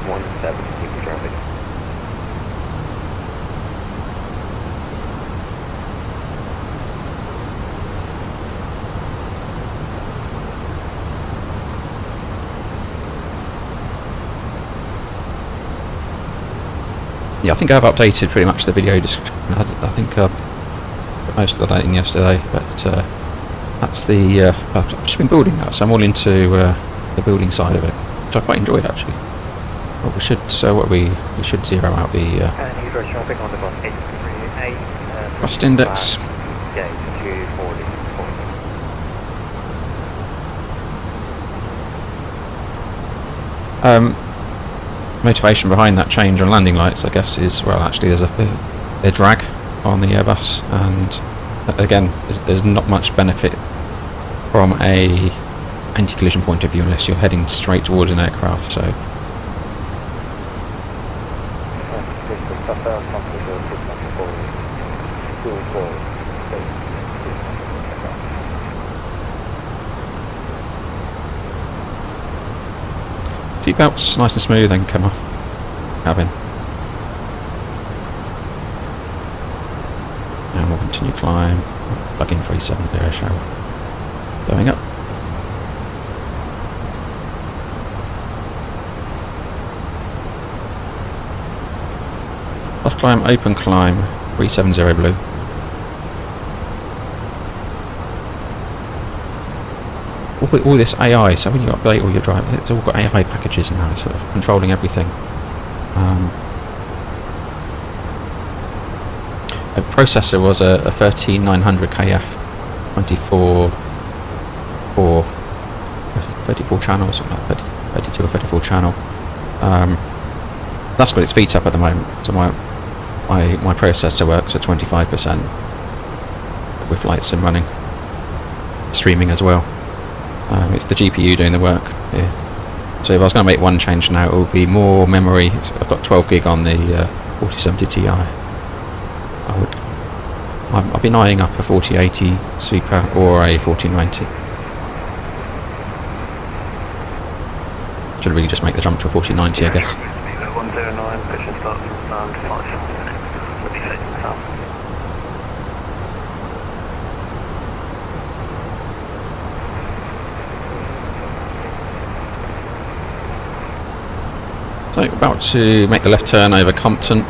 Yeah, I think I've updated pretty much the video description. I think I put most of the lighting yesterday, but that's the I've just been building that, so I'm all into the building side of it, which I quite enjoyed actually. But we should we should zero out the rust index. Motivation behind that change on landing lights, I guess, is, well, actually there's a drag on the Airbus, and again there's not much benefit from a anti-collision point of view unless you're heading straight towards an aircraft. So seatbelts nice and smooth and come off cabin. And we'll continue climb. Plug in 370 shower. Going up. Let's climb, open climb, 370 blue. All this AI, so when you update all your drive, it's all got AI packages now, it's sort of controlling everything. The processor was a 13900 KF 24 or 34 channels, something like 32 or 34 channel. That's got its feet up at the moment, so my processor works at 25% with flight sim running, streaming as well. It's the GPU doing the work here. So if I was going to make one change now, it would be more memory. I've got 12 gig on the 4070 Ti. I've been eyeing up a 4080 Super or a 4090. Should really just make the jump to a 4090, I guess. 109, pitch start from around 5 minutes. Will be facing south. So about to make the left turn over Compton.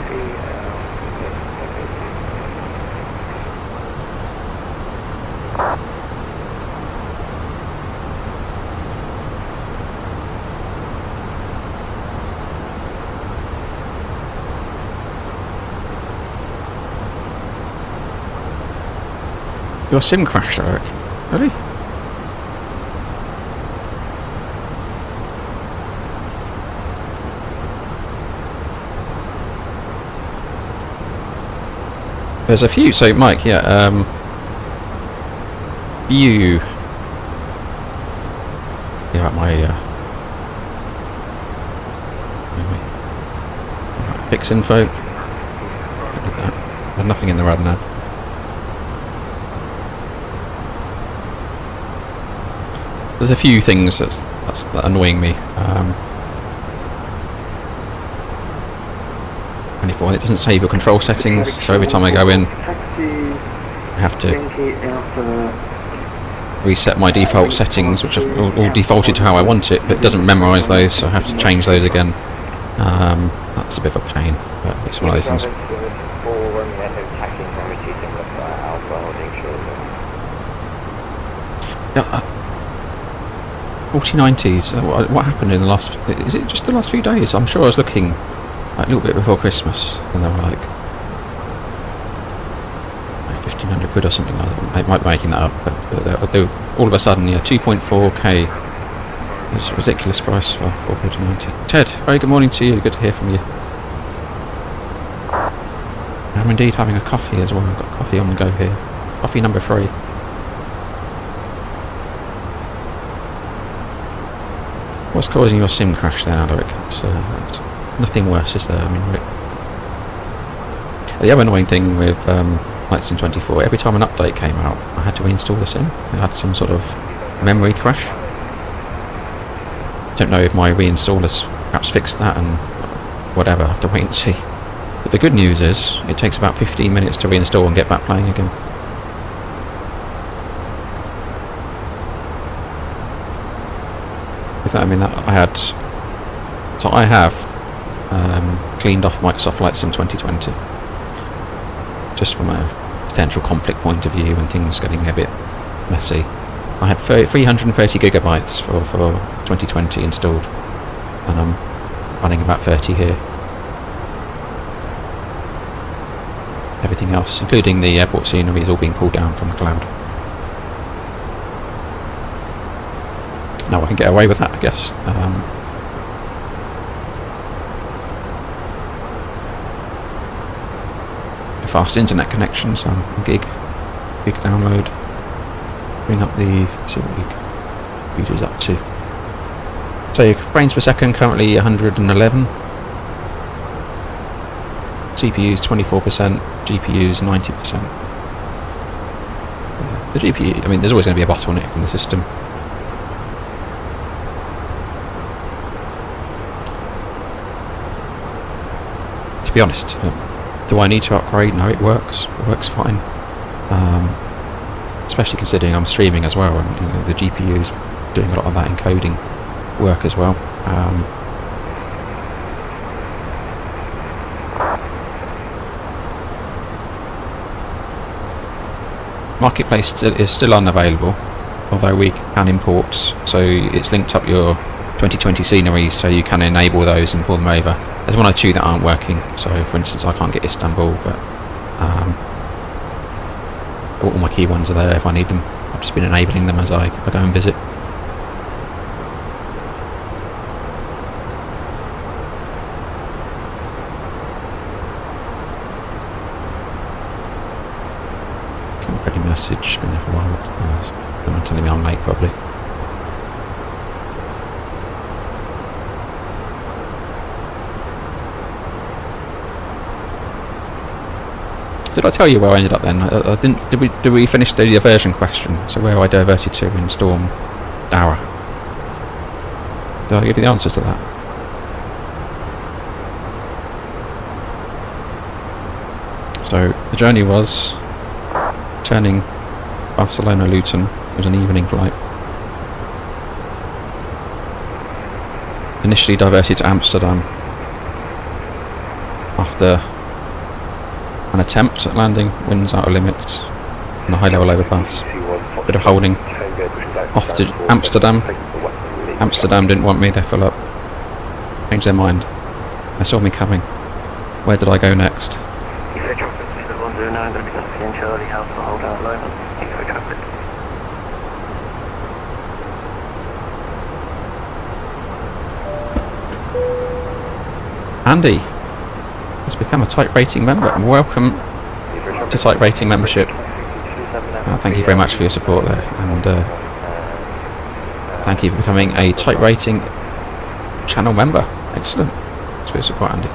Your sim crashed, Eric. Really? There's a few. So, Mike, yeah, you at my fix info. There's nothing in the rudder now. There's a few things that's annoying me. 24. It doesn't save your control settings, so every time I go in, I have to reset my default settings, which are all defaulted to how I want it, but it doesn't memorise those, so I have to change those again. That's a bit of a pain, but it's one of those things. 4090s, what happened in the last... Is it just the last few days? I'm sure I was looking like, a little bit before Christmas, and they were like 1,500 quid or something like that. I might be making that up, but they were, all of a sudden, yeah, 2.4k. It's a ridiculous price for 4090. Ted, very good morning to you, good to hear from you. I'm indeed having a coffee as well. I've got coffee on the go here. Coffee number 3. What's causing your sim crash there, Alaric? It's nothing worse, is there? I mean, the other annoying thing with Flight Sim 24, every time an update came out, I had to reinstall the sim. It had some sort of memory crash. Don't know if my reinstaller's perhaps fixed that, and whatever, I have to wait and see. But the good news is, it takes about 15 minutes to reinstall and get back playing again. I mean, that I had, so I have cleaned off Microsoft Flight Sim 2020 just from a potential conflict point of view and things getting a bit messy. I had 330 gigabytes for 2020 installed, and I'm running about 30 here. Everything else, including the airport scenery, is all being pulled down from the cloud. Now I can get away with that, I guess. The fast internet connection, so gig download. Bring up the, see what the computer's up to. So frames per second currently 111. CPU's 24%, GPU's 90%. The GPU, I mean, there's always going to be a bottleneck in the system. To be honest, do I need to upgrade? No, it works. It works fine. Especially considering I'm streaming as well, and the GPU is doing a lot of that encoding work as well. Marketplace is still unavailable, although we can import, so it's linked up your 2020 sceneries, so you can enable those and pull them over. there's one or two that aren't working. So, for instance, I can't get Istanbul, but all my key ones are there if I need them. I've just been enabling them as I go and visit. Pretty message, been there for a while. Someone telling me I'm late, probably. Did I tell you where I ended up then? I didn't. Did we finish the diversion question? So where I diverted to in Storm Dower? Did I give you the answers to that? So the journey was turning Barcelona Luton. It was an evening flight. Initially diverted to Amsterdam after an attempt at landing winds out of limits on a high level overpass. Bit of holding. Off to Amsterdam. Amsterdam didn't want me, they full up. Changed their mind. They saw me coming. Where did I go next? Andy has become a Type Rating member, and welcome to Type Rating membership. Thank you very much for your support there, and thank you for becoming a Type Rating channel member. Excellent. Thanks for your support, Andy.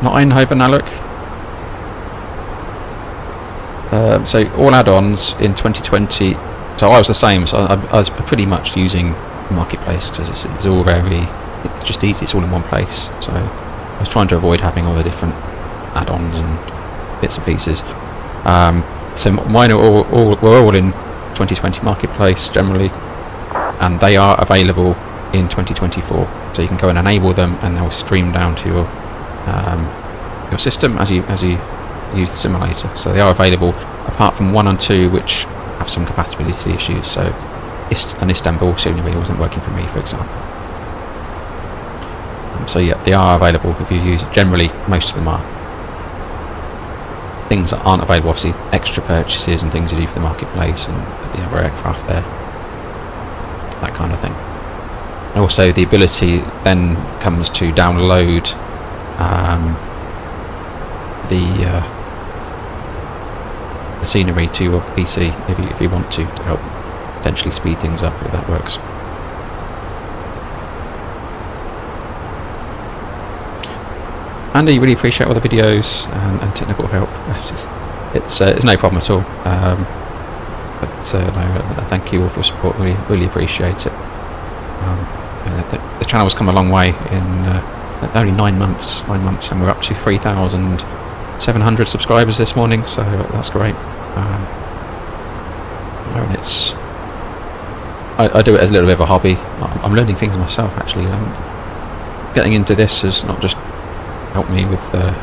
Not in Hibernaluk. So all add-ons in 2020. So I was the same. So I was pretty much using Marketplace because it's all very. It's just easy. It's all in one place. So I was trying to avoid having all the different add-ons and bits and pieces. So mine are we're all in 2020 Marketplace generally, and they are available in 2024. So you can go and enable them, and they'll stream down to your system as you use the simulator. So they are available, apart from 1 and 2, which have some compatibility issues. So an Istanbul simulator wasn't working for me, for example. So yeah, they are available if you use it. Generally, most of them are. Things that aren't available, obviously, extra purchases and things you do for the marketplace and the other aircraft there, that kind of thing. And also the ability then comes to download the scenery to your PC if you want to help potentially speed things up, if that works. Andy, really appreciate all the videos and technical help. It's no problem at all. No, thank you all for your support. Really appreciate it. The channel's come a long way in only 9 months, and we're up to 3,700 subscribers this morning, so that's great. And it's I do it as a little bit of a hobby. I'm learning things myself, actually. Getting into this has not just helped me with the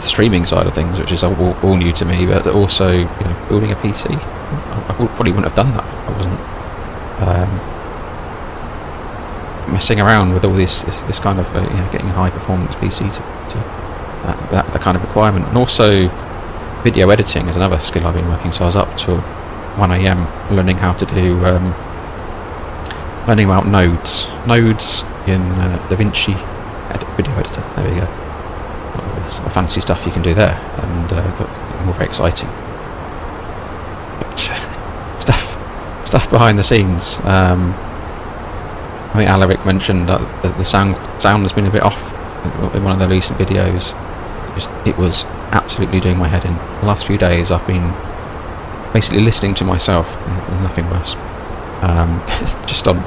streaming side of things, which is all new to me, but also building a PC. I probably wouldn't have done that if I wasn't messing around with all this kind of getting a high performance PC to that kind of requirement. And also video editing is another skill I've been working. So I was up till 1 AM learning how to do learning about nodes in DaVinci video editor. There we go. Some fancy stuff you can do there, and got more very exciting. But stuff behind the scenes. I think Alaric mentioned that the sound has been a bit off in one of the recent videos. It was absolutely doing my head in. The last few days I've been basically listening to myself. There's nothing worse. Just on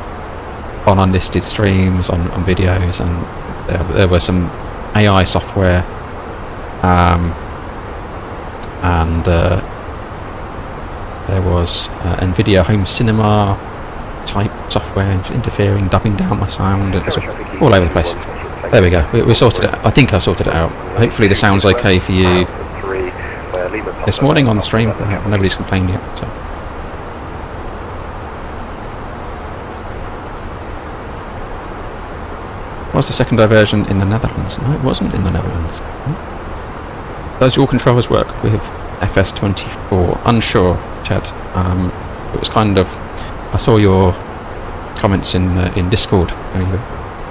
unlisted streams, on videos, and there were some AI software and there was NVIDIA Home Cinema, type software interfering, dubbing down my sound. It was all over the place. There we go. We sorted it. I think I sorted it out. Hopefully the sound's okay for you. This morning on the stream, nobody's complained yet. So. Was the second diversion in the Netherlands? No, it wasn't in the Netherlands. Does your controllers work with FS24? Unsure, Ted. It was kind of... I saw your comments in Discord. You know, you're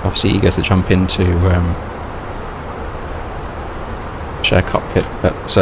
obviously eager to jump into share cockpit, but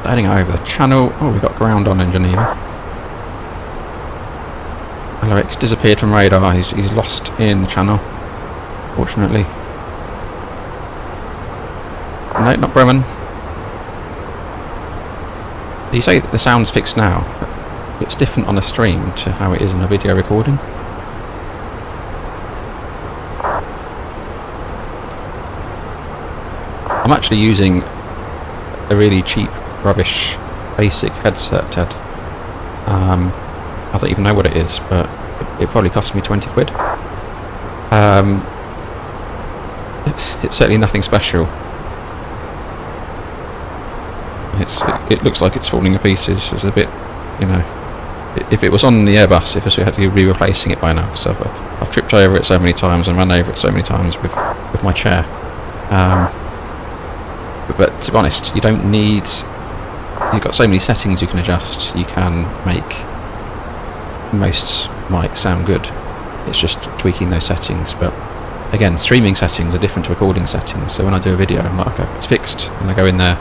heading over the channel. Oh, we got ground on in Geneva. LRX disappeared from radar. He's lost in the channel, fortunately. No, not Bremen. You say that the sound's fixed now, but it's different on a stream to how it is in a video recording. I'm actually using a really cheap, rubbish, basic headset, Ted. I don't even know what it is, but it probably cost me 20 quid. It's certainly nothing special. It looks like it's falling to pieces. It's a bit, you know. If it was on the Airbus, if I had to be replacing it by now, so I've tripped over it so many times and run over it so many times with my chair. But to be honest, you don't need... You've got so many settings you can adjust. You can make most mics sound good. It's just tweaking those settings. But again, streaming settings are different to recording settings. So when I do a video, I'm like, okay, it's fixed, and I go in there.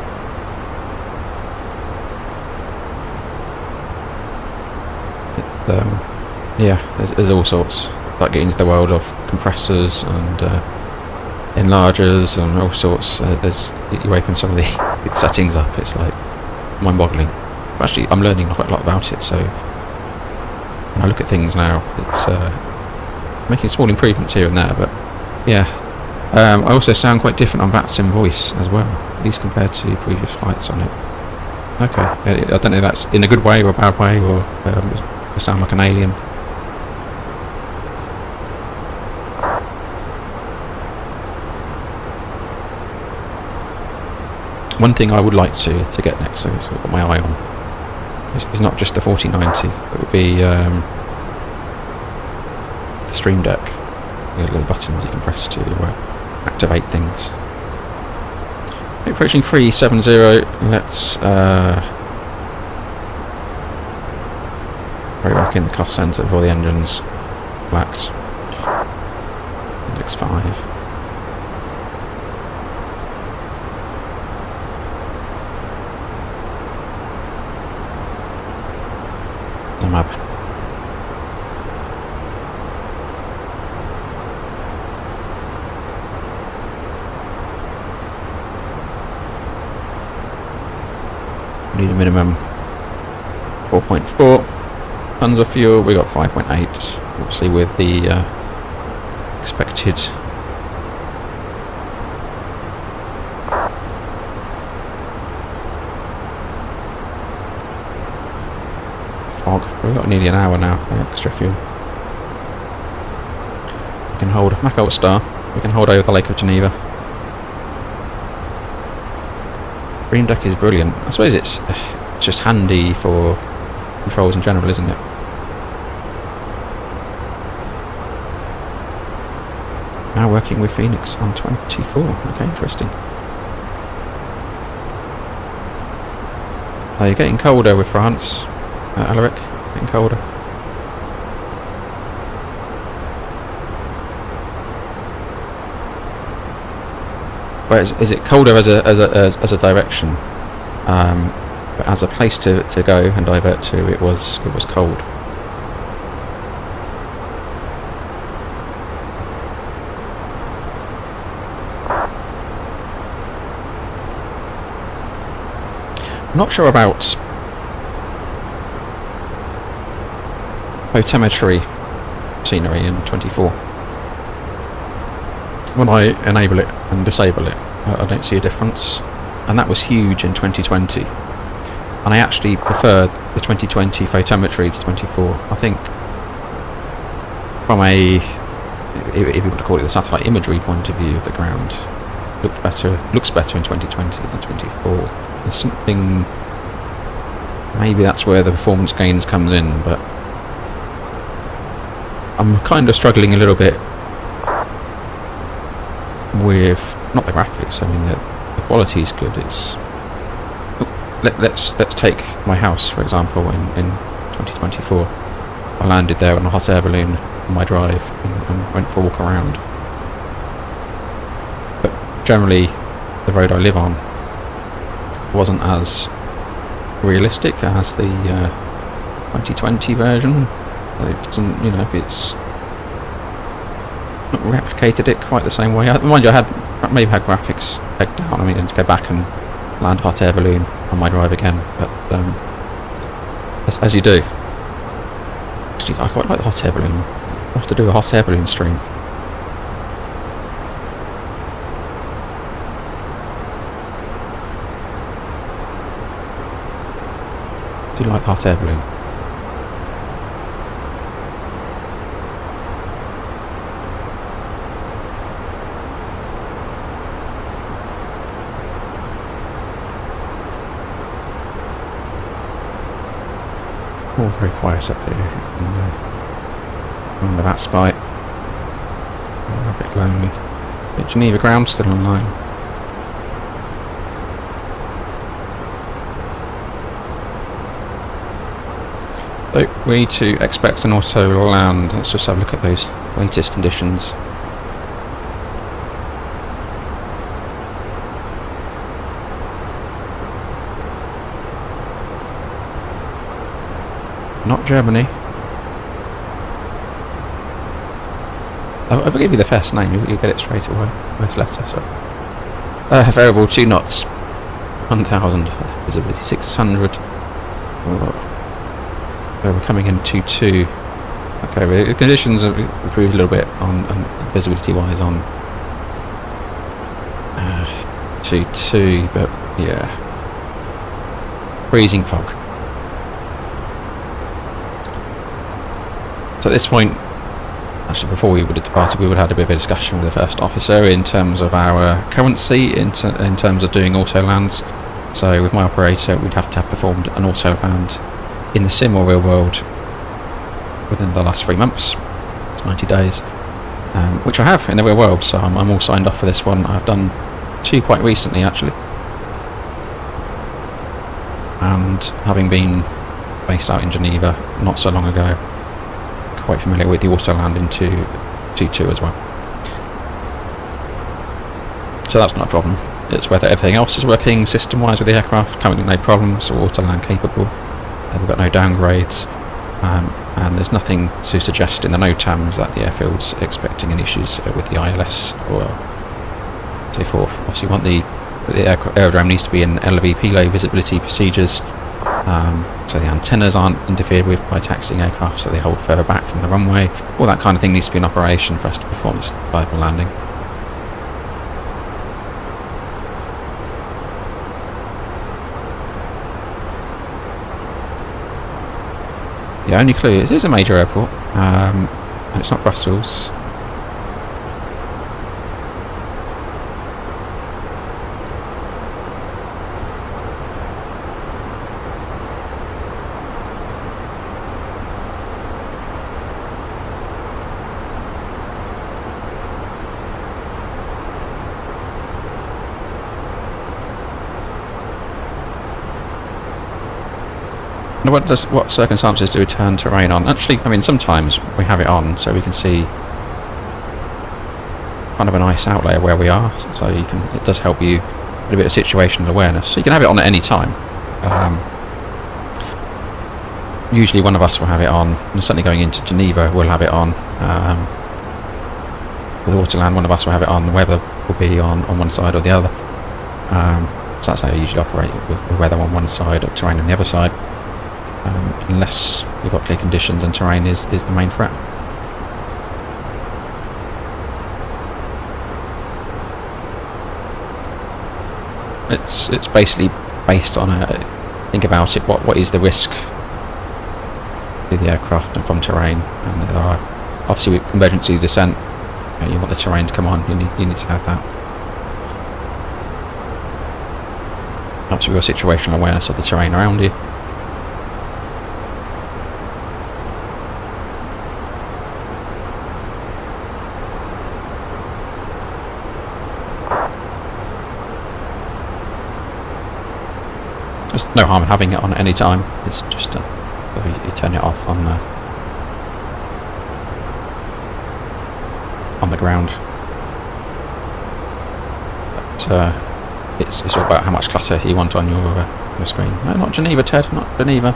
Yeah, there's all sorts. Like getting into the world of compressors and enlargers and all sorts. You open some of the settings up. It's like mind-boggling. Actually, I'm learning quite a lot about it, so when I look at things now, it's making small improvements here and there, but yeah. I also sound quite different on VATSIM voice as well, at least compared to previous flights on it. Okay, I don't know if that's in a good way or a bad way, or I sound like an alien. One thing I would like to get next, so I've got my eye on, is not just the 4090, it would be the Stream Deck. The little buttons you can press to activate things. Approaching 370, let's rework in the cost centre for the engines. Relax. Index 5. Map. Need a minimum 4.4 tons of fuel. We got 5.8, obviously with the expected fog. We've got nearly an hour now for extra fuel. We can hold Mach Alt Star. We can hold over the Lake of Geneva. Stream Deck is brilliant. I suppose it's just handy for controls in general, isn't it? Now working with FENIX on 24. Okay, interesting. Oh, you're getting colder with France, Alaric. Getting colder. Well, is it colder as a direction? But as a place to go and divert to, it was cold. I'm not sure about photometry scenery in 24. When I enable it and disable it, I don't see a difference, and that was huge in 2020. And I actually preferred the 2020 photometry to 24. I think from a, if you want to call it the satellite imagery point of view of the ground, looks better in 2020 than 24. There's something, maybe that's where the performance gains comes in, but I'm kind of struggling a little bit with, not the graphics, I mean the quality is good. It's, let's take my house for example. In 2024 I landed there on a hot air balloon on my drive and went for a walk around, but generally the road I live on wasn't as realistic as the 2020 version. It doesn't, you know, it's not replicated it quite the same way. Mind you, I had maybe had graphics pegged down. I mean, to go back and land a hot air balloon on my drive again, but as you do. Actually, I quite like the hot air balloon. I'll have to do a hot air balloon stream. Do you like the hot air balloon? All very quiet up here under that spite. A bit lonely. But Geneva ground still online. So we need to expect an auto land. Let's just have a look at those latest conditions. Not Germany. I'll give you the first name, you'll get it straight away. First letter, so. Variable 2 knots. 1000. Visibility 600. We're coming in 2-2. Okay, the conditions have improved a little bit on visibility wise on 2-2, but yeah. Freezing fog. So at this point, actually before we would have departed, we would have had a bit of a discussion with the first officer in terms of our currency, in terms of doing auto lands. So with my operator, we'd have to have performed an auto land in the sim or real world within the last 3 months. It's 90 days, which I have in the real world, so I'm all signed off for this one. I've done 2 quite recently actually, and having been based out in Geneva not so long ago, quite familiar with the auto land into 2-2 as well. So that's not a problem. It's whether everything else is working system wise with the aircraft. Currently no problems, or auto land capable. We've got no downgrades, and there's nothing to suggest in the NOTAMs that the airfield's expecting any issues with the ILS or so forth. Obviously the aerodrome needs to be in LVP, low visibility procedures, so the antennas aren't interfered with by taxiing aircraft, so they hold further back from the runway. All that kind of thing needs to be in operation for us to perform this viable landing. Yeah, only clue, it is a major airport, and it's not Brussels. What circumstances do we turn terrain on? Actually, I mean, sometimes we have it on so we can see kind of a nice outlayer where we are, so you can, it does help you with a bit of situational awareness. So you can have it on at any time. Usually one of us will have it on, and certainly going into Geneva we'll have it on. The Waterland, one of us will have it on, the weather will be on one side or the other. So that's how I usually operate, with weather on one side, terrain on the other side, unless you've got clear conditions and terrain is the main threat. It's basically based on think about it, what is the risk to the aircraft and from terrain, and there are, obviously with emergency descent, you want the terrain to come on, you need to have that. Helps with your situational awareness of the terrain around you. There's no harm in having it on at any time. It's just you turn it off on the ground. But it's all about how much clutter you want on your screen. No, not Geneva, Ted. Not Geneva.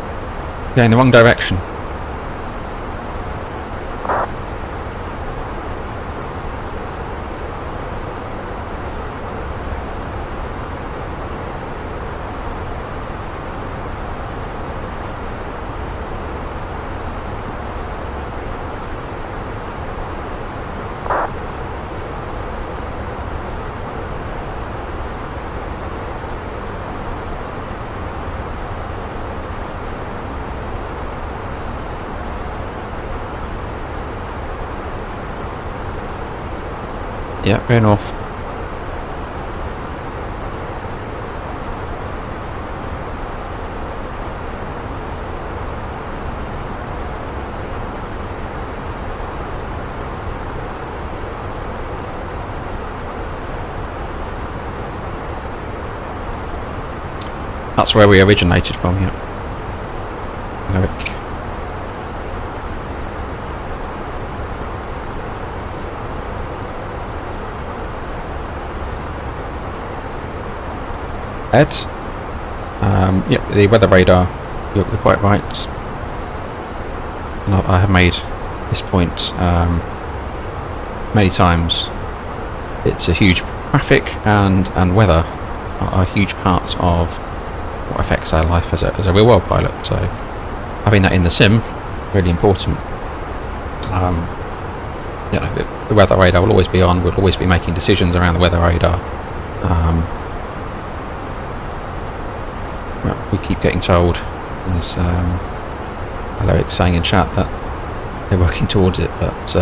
Going in the wrong direction. Yeah, going off. That's where we originated from, yeah. Eric. Ed, yeah, the weather radar, you're quite right. And I have made this point many times. It's a huge traffic and weather are huge parts of what affects our life as a real world pilot. So having that in the sim, really important. You know, the weather radar will always be on. We'll always be making decisions around the weather radar. We keep getting told, as Alaric saying in chat, that they're working towards it, but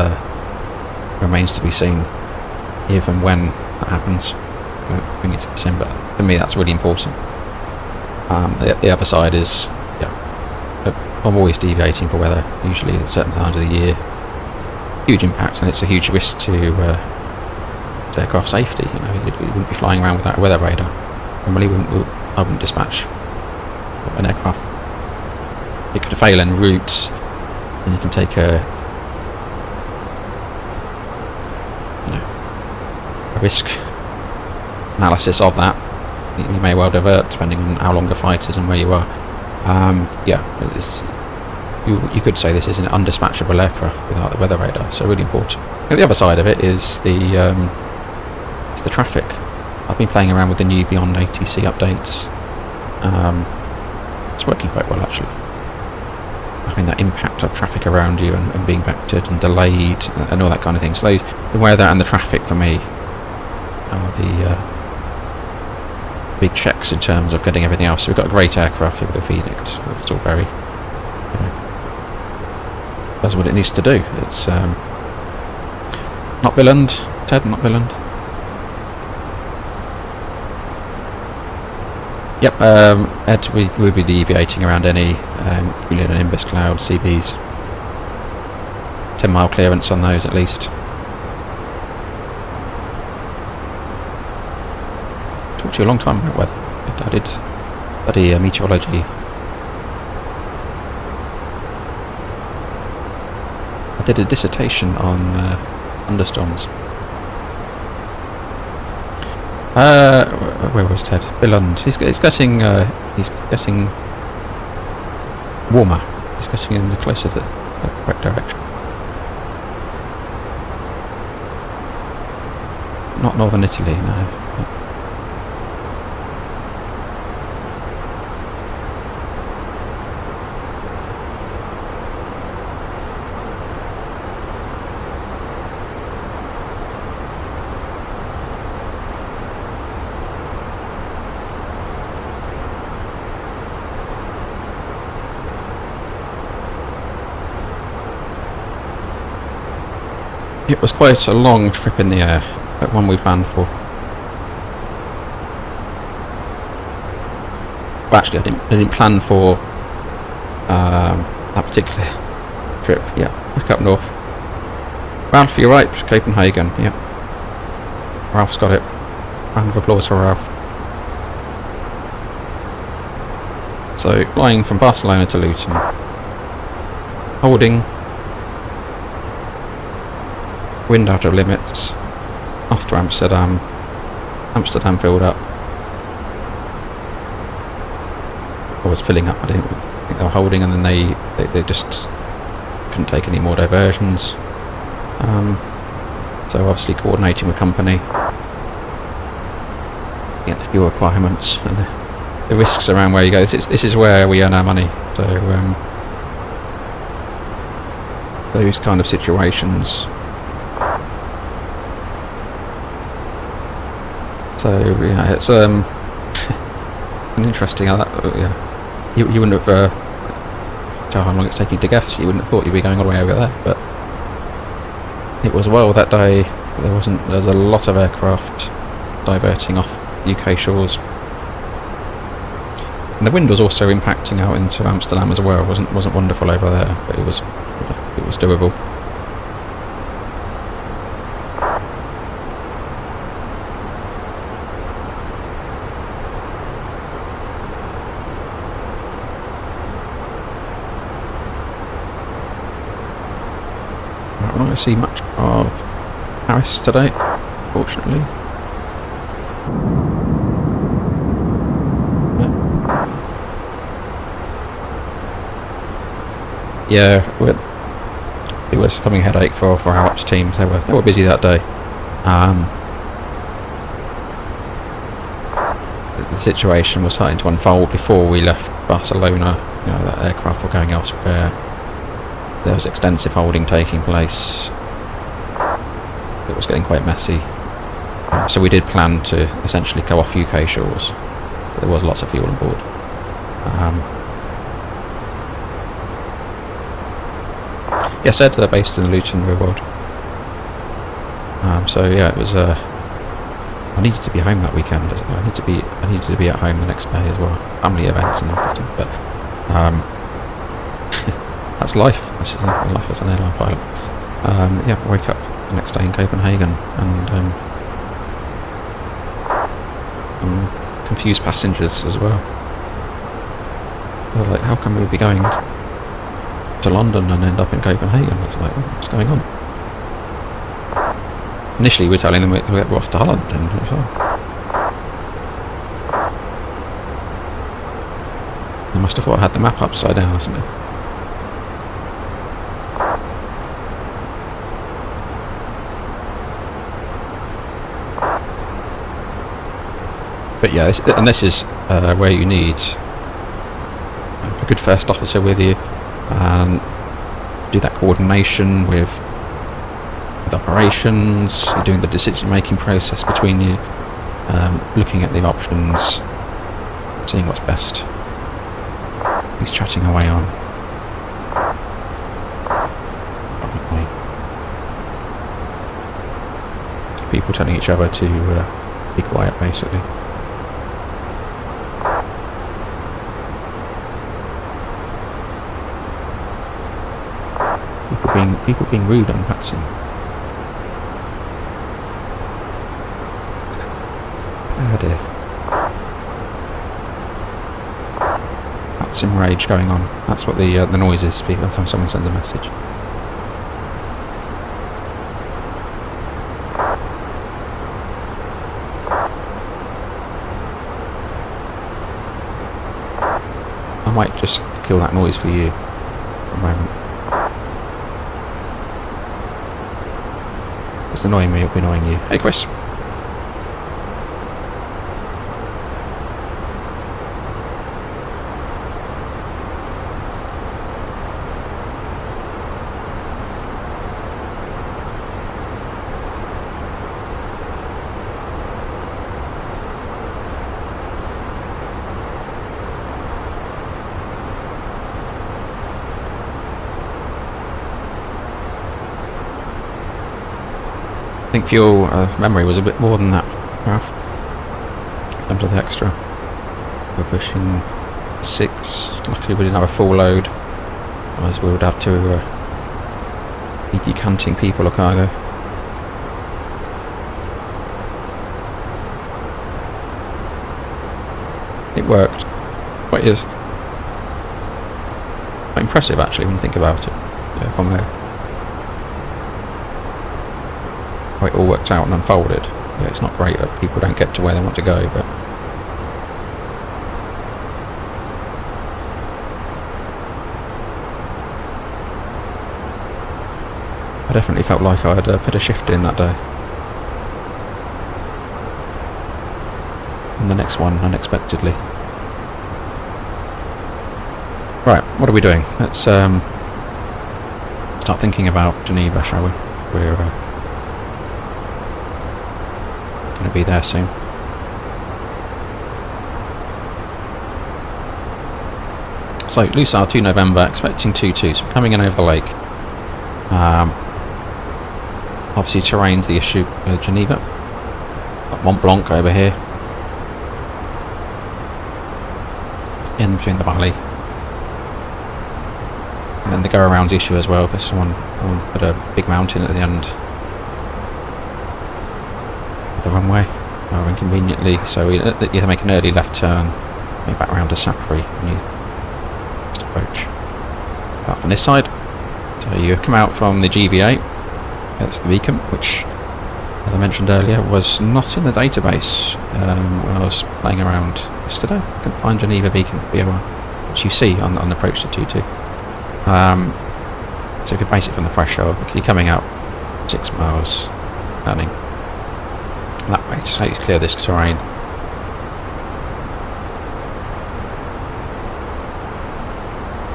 remains to be seen if and when that happens. We need to sim, but for me that's really important. The other side is, yeah, I'm always deviating for weather, usually at certain times of the year. Huge impact, and it's a huge risk to aircraft safety. You know, you wouldn't be flying around without a weather radar. Normally, I wouldn't dispatch an aircraft. It could fail en route, and you can take a risk analysis of that. You may well divert depending on how long the flight is and where you are. Yeah, you could say this is an undispatchable aircraft without the weather radar, so really important. And the other side of it is the traffic. I've been playing around with the new Beyond ATC updates. It's working quite well actually. Having that impact of traffic around you and being vectored and delayed and all that kind of thing. So the weather and the traffic for me are the big checks in terms of getting everything else. So we've got a great aircraft here with the FENIX. It's all very, does what it needs to do. It's not Billand, Ted, not Billand. Yep, Ed, we'll be deviating around any Julian and Nimbus Cloud CBs. 10-mile clearance on those at least. Talked to you a long time about weather. I did study meteorology. I did a dissertation on thunderstorms. Where was Ted? Billund. He's getting warmer. He's getting in closer to the correct direction. Not northern Italy, no. It was quite a long trip in the air, but one we planned for. Well, actually, I didn't plan for that particular trip. Yeah, back up north. Ralph, you're right, Copenhagen. Yeah, Ralph's got it. Round of applause for Ralph. So, flying from Barcelona to Luton, holding, wind out of limits, off to Amsterdam. Amsterdam filled up. I was filling up, I didn't think they were holding, and then they just couldn't take any more diversions. So obviously coordinating with company, get the fuel requirements and the risks around where you go. This is where we earn our money. So those kind of situations. So yeah, it's an interesting. Yeah, you wouldn't have tell how long it's taking to gas. You wouldn't have thought you'd be going all the way over there, but it was well that day. There's a lot of aircraft diverting off UK shores, and the wind was also impacting out into Amsterdam as well. It wasn't wonderful over there, but it was doable. I'm not going to see much of Paris today, fortunately. No. Yeah, it was having a headache for our ops teams. They were busy that day. The situation was starting to unfold before we left Barcelona. You know, that aircraft were going elsewhere. There was extensive holding taking place. It was getting quite messy. So we did plan to essentially go off UK shores. There was lots of fuel on board. Yes, Ed are based in Luton real world. So yeah, it was. I needed to be home that weekend. I needed to be at home the next day as well. Family events and everything. But that's life. This is life as an airline pilot. Yeah, woke up the next day in Copenhagen and confused passengers as well. They're like, how can we be going to London and end up in Copenhagen? I was like, oh, what's going on? Initially we're telling them we're off to Holland and they must have thought I had the map upside down or something. But yeah, this is where you need a good first officer with you and do that coordination with operations. You're doing the decision making process between you, looking at the options, seeing what's best. He's chatting away on. People telling each other to be quiet, basically. People being rude on Hudson. Oh dear. That's some rage going on. That's what the noise is every time someone sends a message. I might just kill that noise for you for a moment. If it's annoying me, it'll be annoying you. Hey Chris. think fuel memory was a bit more than that, Ralph. In terms of the extra. We're pushing 6. Luckily we didn't have a full load. Otherwise we would have to be decanting people or cargo. It worked. Quite impressive actually when you think about it. Yeah, from there. How it all worked out and unfolded. Yeah, it's not great that people don't get to where they want to go, but I definitely felt like I had put a shift in that day. And the next one, unexpectedly. Right, what are we doing? Let's start thinking about Geneva, shall we? We're going to be there soon. So, Lucille 2 November, expecting 2-2, so coming in over the lake. Obviously terrain's the issue with Geneva. Got Mont Blanc over here. In between the valley. And then the go around issue as well, because someone put a big mountain at the end of the runway, inconveniently, so you have to make an early left turn, maybe back round to Sapri when you approach. Apart from this side, so you come out from the GVA, that's the beacon, which, as I mentioned earlier, was not in the database when I was playing around yesterday. I couldn't find Geneva beacon, which you see on approach to 2-2. So you could base it from the threshold because you're coming out 6 miles, turning that way to so you clear this terrain.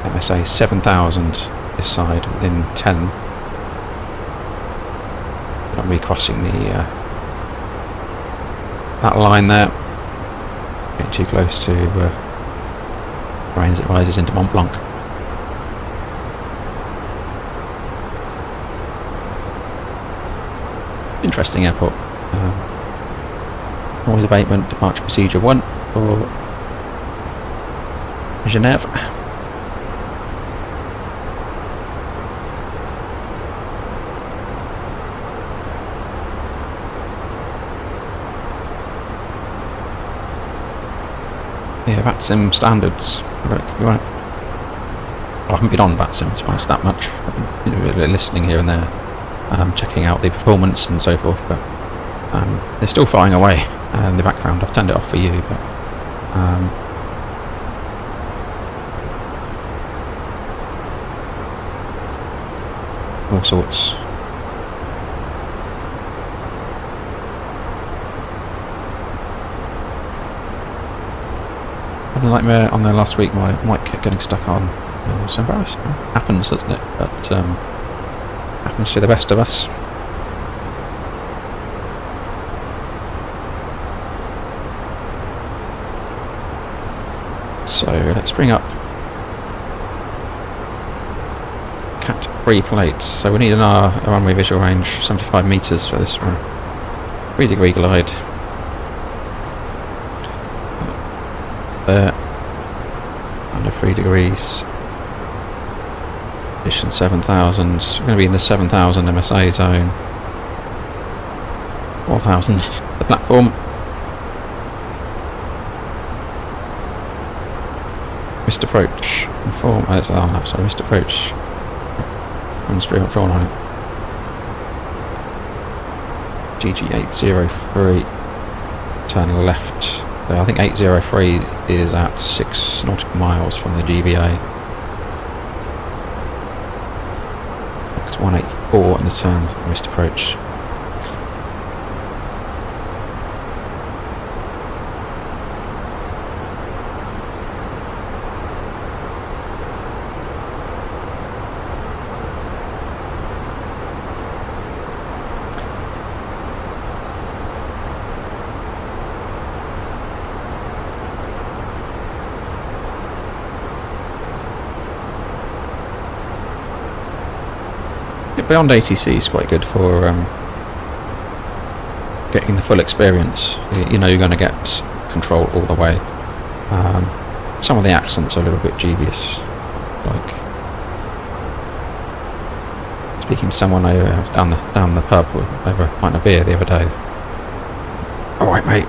MSA 7,000 this side within 10. Not recrossing the that line there. Getting too close to terrain as it rises into Mont Blanc. Interesting airport. Noise abatement, departure procedure 1 for Genève. Yeah, VATSIM standards. Right, you're right. I haven't been on VATSIM to be honest that much. I've been listening here and there. Checking out the performance and so forth, but they're still firing away in the background. I've turned it off for you, but all sorts. Like on there last week, my mic kept getting stuck on. I was embarrassed. Happens, doesn't it? But happens to the best of us. So let's bring up Cat 3 plates. So we need an runway visual range 75 metres for this one. 3-degree glide. There. Under 3 degrees. Position 7,000. We're going to be in the 7,000 MSA zone. 4,000 the platform. Missed approach. Inform. Oh, it's no, sorry, missed approach. Runs 314 on it. GG803. Turn left. So I think 803 is at 6 nautical miles from the GVA. It's 184 on the turn, missed approach. Beyond ATC is quite good for getting the full experience. You know you're going to get control all the way. Some of the accents are a little bit dubious, like speaking to someone down the pub over a pint of beer the other day. All right, mate.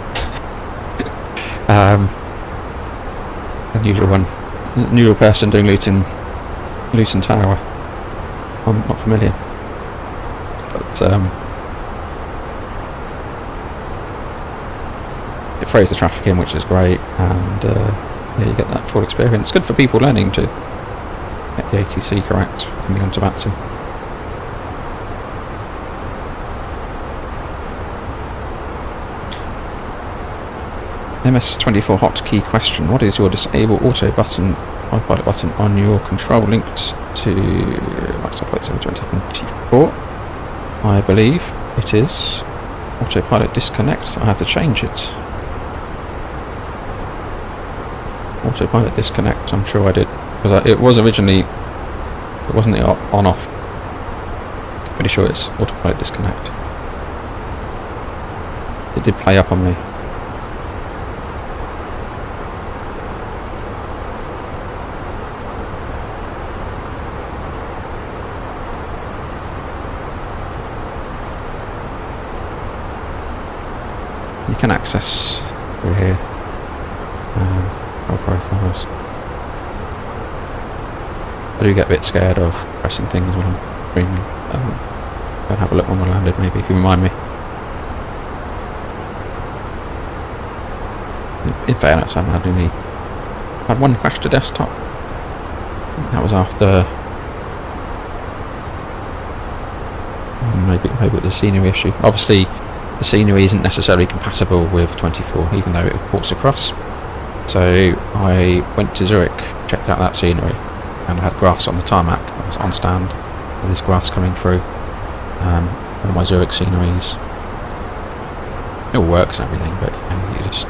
Unusual person doing Luton Tower. I'm not familiar, but it throws the traffic in, which is great, and yeah, you get that full experience. Good for people learning to get the ATC correct coming onto BATSI. MS24 hotkey question: what is your disable auto button, autopilot button on your control linked to Microsoft Flight 72024? I believe it is autopilot disconnect. I have to change it. Autopilot disconnect, I'm sure I did, because it was originally, it wasn't the on off. Pretty sure it's autopilot disconnect. It did play up on me. You can access through here profiles. I do get a bit scared of pressing things when I'm streaming. Go and have a look when we're landed, maybe, if you remind me. In fairness, I haven't had one crash to desktop. That was after maybe it was a scenery issue. Obviously the scenery isn't necessarily compatible with 24, even though it ports across. So I went to Zurich, checked out that scenery, and I had grass on the tarmac. I was on stand with this grass coming through. One of my Zurich sceneries. It all works and everything, but you just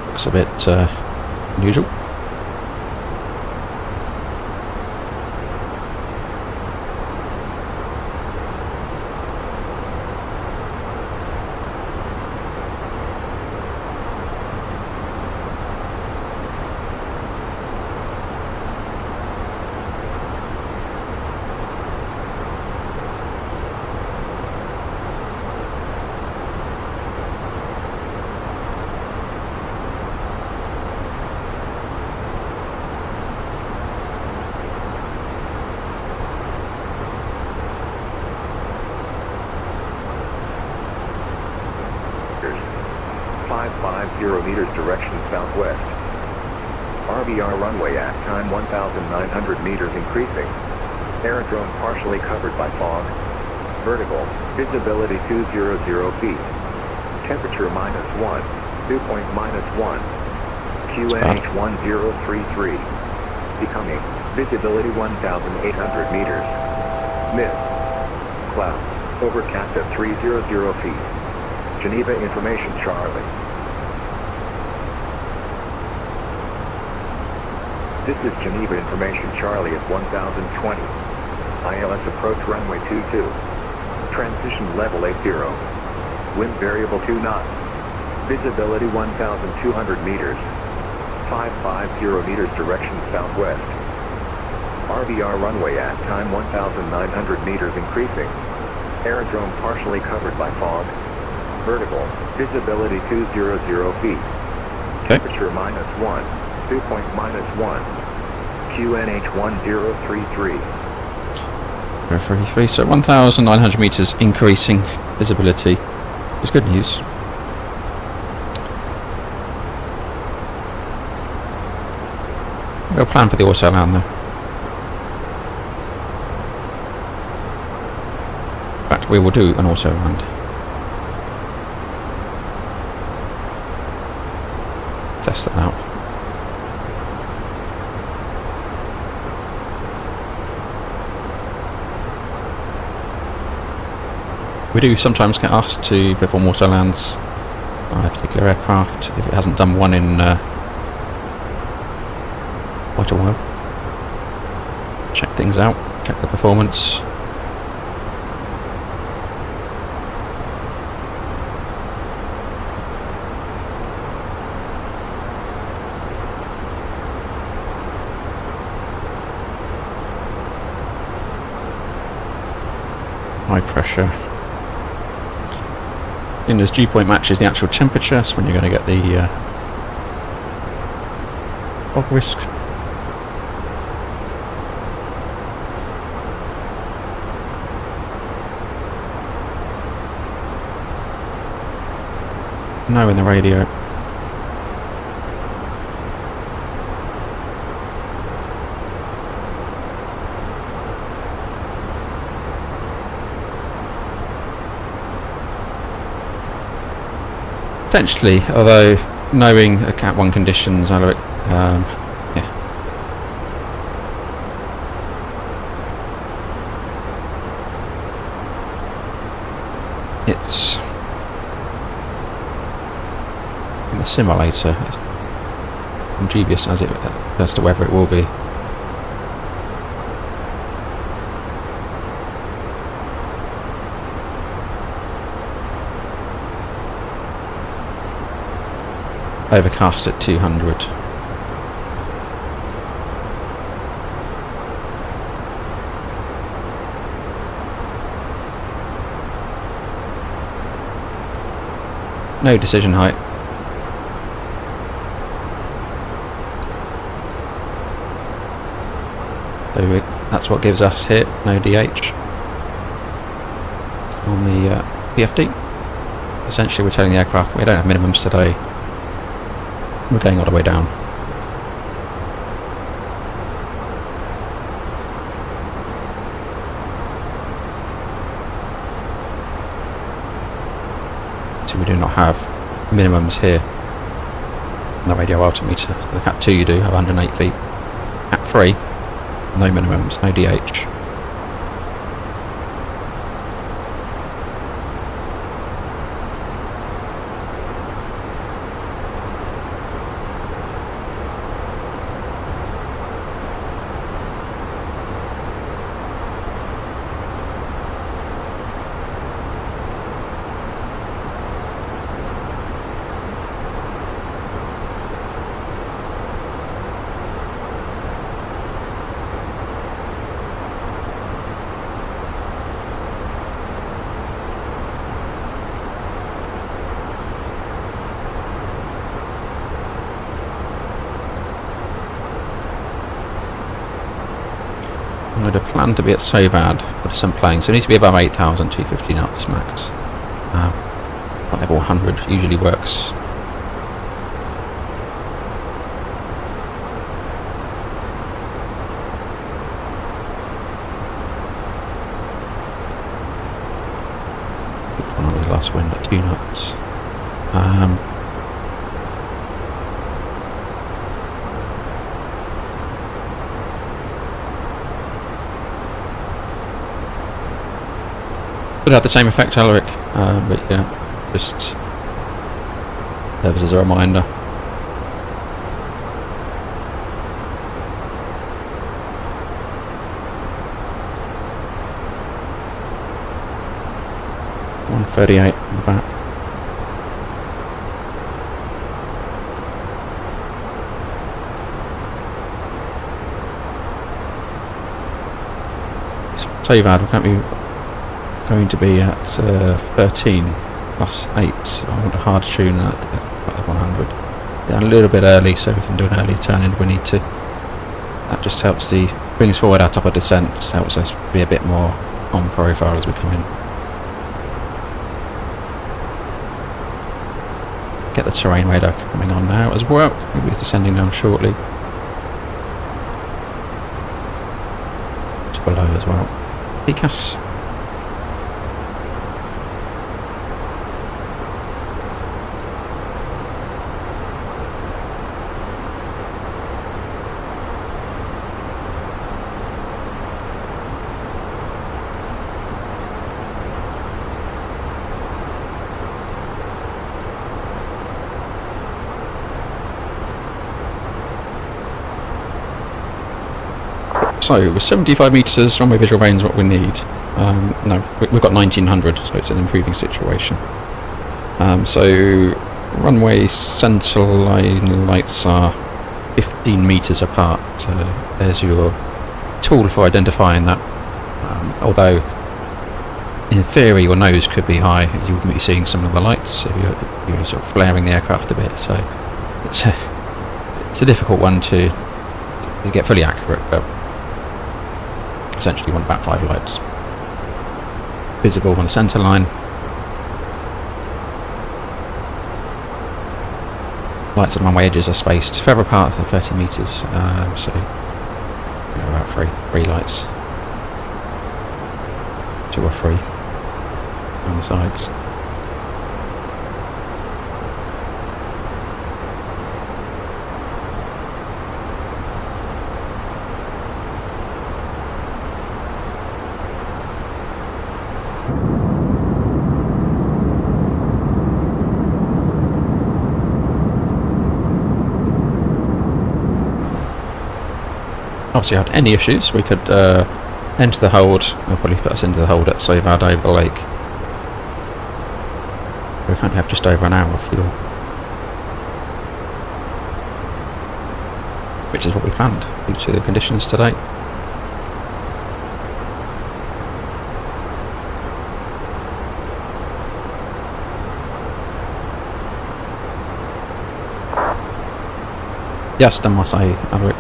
looks a bit unusual. meters direction southwest. RVR runway at time 1,900 meters increasing. Aerodrome partially covered by fog. Vertical, visibility 200 feet. Temperature -1, dew point -1. QNH 1033. Becoming, visibility 1,800 meters. Mist. Clouds, overcast at 300 feet. Geneva Information Charlie. This is Geneva Information Charlie at 1020. ILS approach runway 22. Transition level 80. Wind variable 2 knots. Visibility 1,200 meters. 550 meters direction southwest. RVR runway at time 1,900 meters increasing. Aerodrome partially covered by fog. Vertical, visibility 200 feet. Temperature -1, dew point -1. QNH 1033. 33, so 1,900 meters increasing visibility is good news. We'll plan for the auto land though. In fact, we will do an auto land. Test that out. We do sometimes get asked to perform auto lands on a particular aircraft if it hasn't done one in quite a while. check things out, check the performance. High pressure. In this dew point matches the actual temperature, so when you're going to get the fog risk. No in the radio. Potentially, although knowing the Cat 1 conditions, yeah. It's in the simulator. I'm dubious as to whether it will be. Overcast at 200. No decision height. So that's what gives us here, no DH on the PFD. Essentially we're telling the aircraft we don't have minimums today. We're going all the way down. So we do not have minimums here on the radio altimeter. So the Cat 2 you do have 108 feet. Cat 3, no minimums, no DH. I'd have planned to be at so bad for some playing, so it needs to be above 8,250 knots max. Level 100 usually works. When I was last wind at 2 knots. Would have the same effect, Alaric, but yeah, just serves as a reminder. .138 on the back. It's so bad, we can't be going to be at 13 plus 8. So I want a hard tune at 100. Yeah, a little bit early, so we can do an early turn in if we need to. That just helps brings forward our top of descent, just helps us be a bit more on profile as we come in. Get the terrain radar coming on now as well. We'll be descending down shortly. It's below as well. PCAS. So, with 75 metres runway visual range, what we need. No, we've got 1900, so it's an improving situation. So, runway centreline lights are 15 metres apart. So there's your tool for identifying that. Although, in theory, your nose could be high, you wouldn't be seeing some of the lights if you're sort of flaring the aircraft a bit. So, it's a difficult one to get fully accurate, but essentially you want about 5 lights visible on the centre line. Lights on runway edges are spaced further apart than 30 metres, so about three lights, 2 or 3 on the sides. Obviously, had any issues, we could enter the hold. They'll probably put us into the hold at Sovad over the lake. We currently have just over an hour of fuel, which is what we planned due to the conditions today. Yes, done must I, Alaric.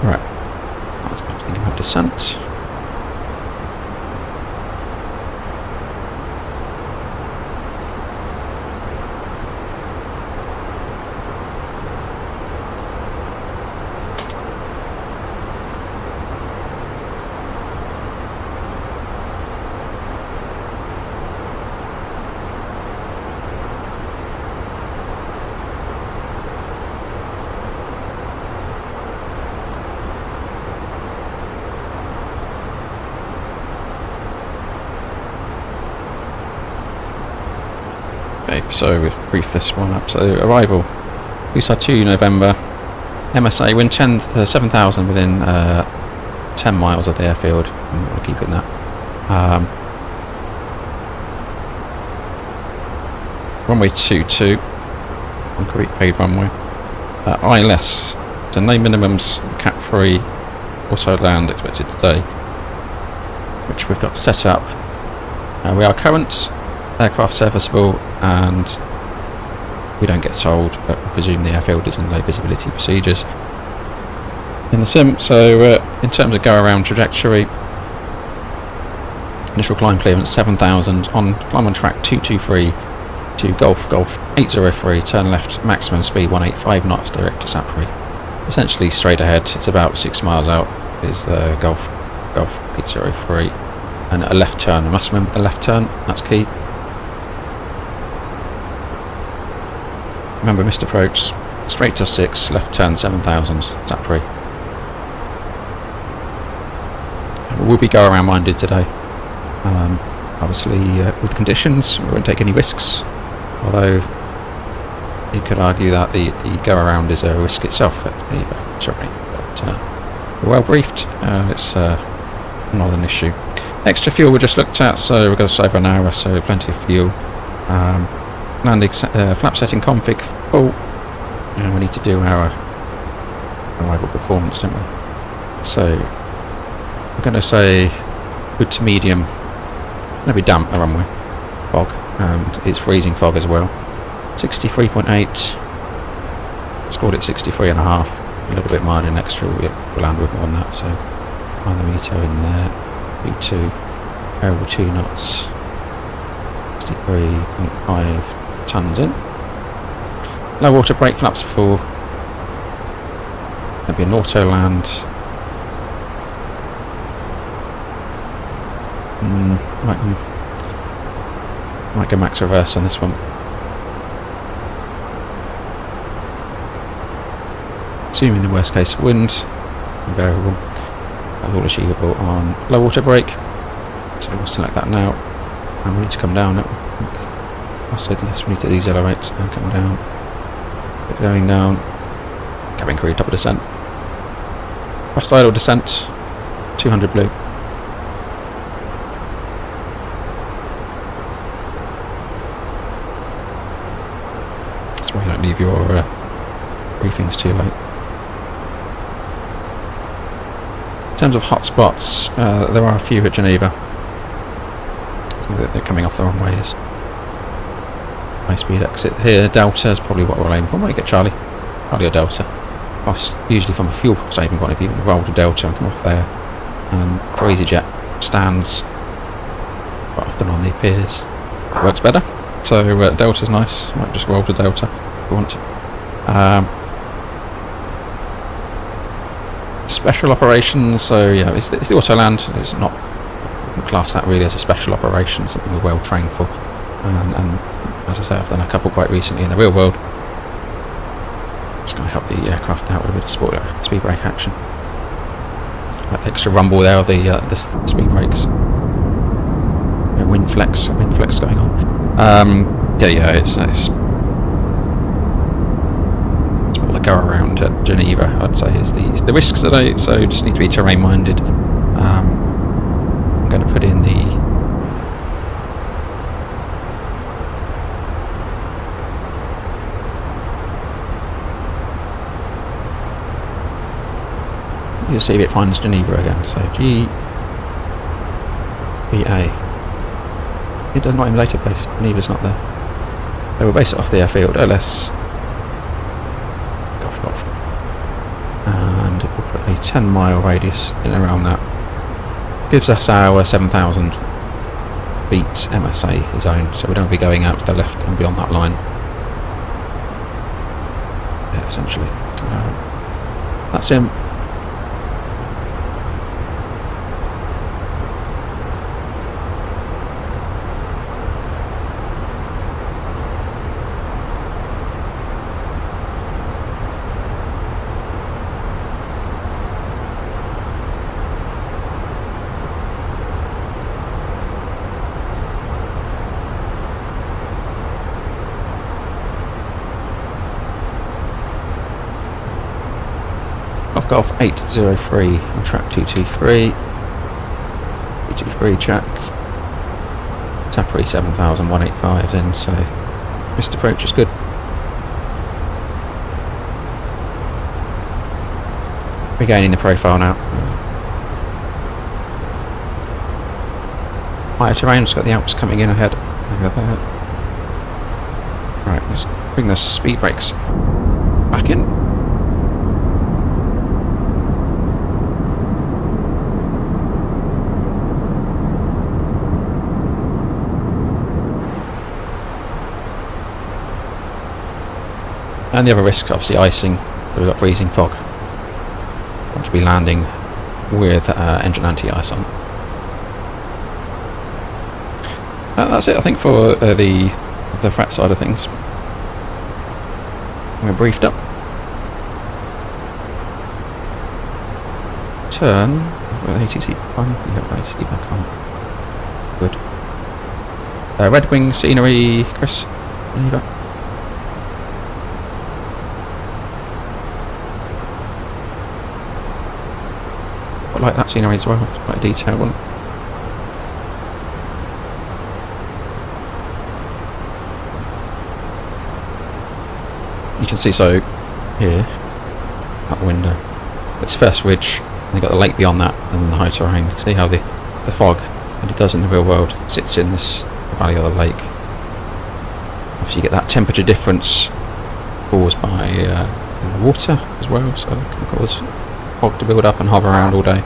Right, I was thinking about descent. Okay, so we'll brief this one up. So arrival, USA 2 November, MSA, wind 7,000 within 10 miles of the airfield. We'll keep it in that. Runway 22, concrete paved runway. ILS, so no minimums, cap 3, auto land expected today, which we've got set up. We are current, aircraft serviceable, and we don't get told, but we presume the airfield is in low visibility procedures in the sim. So in terms of go around trajectory, initial climb clearance 7,000, on climb on track 223 to Golf 803, turn left, maximum speed 185 knots, direct to Sapri. Essentially straight ahead, it's about 6 miles out is Golf 803, and a left turn. I must remember the left turn, that's key. Remember, missed approach, straight to 6, left turn 7,000, Sapri. We'll be go around minded today. Obviously, with conditions, we won't take any risks. Although, you could argue that the go around is a risk itself at the terrain. But we're well briefed, it's not an issue. Extra fuel we just looked at, so we've got just over an hour, so plenty of fuel. Landing flap setting config full, and we need to do our arrival performance, don't we? So I'm going to say good to medium, maybe damp the runway, fog, and it's freezing fog as well. 63.8, scored it 63.5, a little bit mild and extra, we'll land with more on that, so find the meter in there, V2, variable 2 knots, 63.5 tons in. Low water brake, flaps full. There'll be an auto land. Might go max reverse on this one. Assuming the worst case wind, variable, that's all achievable on low water brake. So we'll select that now, and we need to come down. I said yes, we need to decelerate. And come down. We're going down. Cabin crew, double descent. Fast idle descent. 200 blue. That's why you don't leave your briefings too late. In terms of hotspots, there are a few at Geneva. They're coming off the wrong ways. High speed exit here. Delta is probably what we'll aim for. Might get Charlie. Charlie or Delta. Plus, usually from a fuel saving point of view, roll to Delta and come off there. And for EasyJet stands quite often on the piers. It works better. So Delta's nice. Might just roll to Delta if you want to. Special operations. So yeah, it's the Autoland. It's not class that really as a special operation. Something we're well trained for. And as I say, I've done a couple quite recently in the real world. It's going to help the aircraft out with a bit of speed brake action. That extra rumble there of the speed brakes. Wind flex going on. Yeah, it's more the go around at Geneva, I'd say, is the risks today. So just need to be terrain minded. I'm going to put in the you'll see if it finds Geneva again. So GBA. It does not emulate a base. Geneva's not there. They will base it off the airfield. LS. Golf. And we'll put a 10-mile radius in and around that. Gives us our 7,000 feet MSA zone. So we don't be going out to the left and beyond that line. Yeah, essentially. That's him. Golf 803 on track 223. 223 check. Tappery 7,185 in, so missed approach is good. Regaining the profile now. Higher terrain, just got the Alps coming in ahead. Over there. Right, let's bring the speed brakes back in. And the other risk, obviously, icing. We've got freezing fog. Want to be landing with engine anti-ice on. That's it, I think, for the frat side of things. We're briefed up. Turn. With ATC on. We have ATC back on. Good. Red Wing scenery, Chris. Lever. I like that scenery as well, it's quite a detailed one. You can see, so here, out the window, it's first ridge, and you've got the lake beyond that, and then the high terrain. You can see how the fog, and it does in the real world, sits in this valley of the lake. Obviously you get that temperature difference caused by the water as well, so it can cause fog to build up and hover around all day.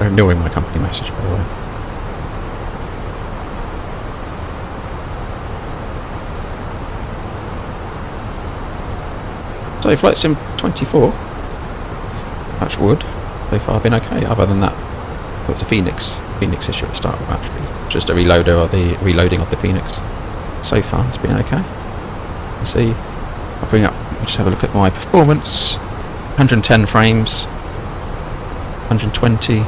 I'm ignoring my company message, by the way. So Flight Sim 24, touch wood, so far been okay, other than that. It was a FENIX issue at the start of actually. Just a reloading of the FENIX. So far it's been okay. You see, I'll bring up, just have a look at my performance. 110 frames, 120.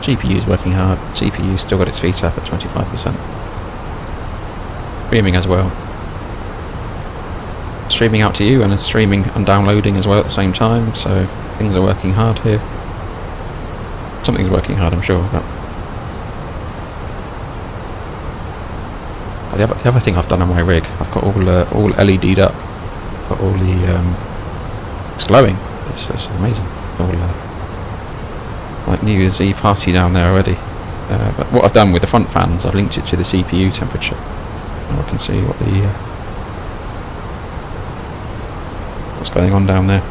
GPU's working hard, CPU still got its feet up at 25%. Streaming as well. Streaming out to you and streaming and downloading as well at the same time, so things are working hard here. Something's working hard, I'm sure. But the other thing I've done on my rig, I've got all LED'd up. Got all the it's glowing. It's amazing. All like New Year's Eve party down there already. But what I've done with the front fans, I've linked it to the CPU temperature. And I can see what what's going on down there.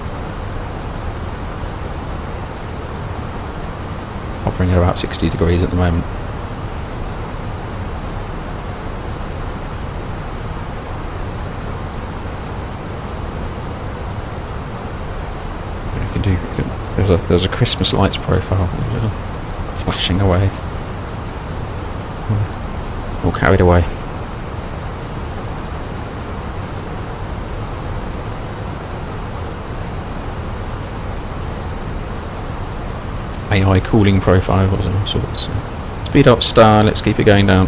Hovering at about 60 degrees at the moment. There's a Christmas lights profile flashing away, all carried away. AI cooling profiles and all sorts. Speed up star, let's keep it going down.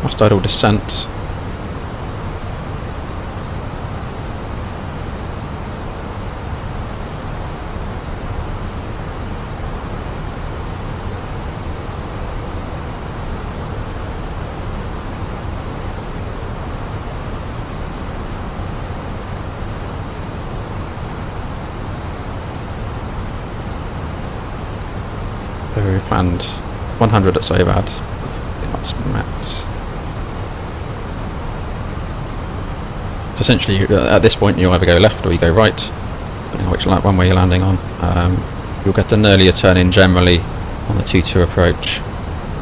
Must idle descent. We planned 100 at Sobad. That's max. So essentially, at this point, you either go left or you go right, depending on which one way you're landing on. You'll get an earlier turn in generally on the 2-2 approach.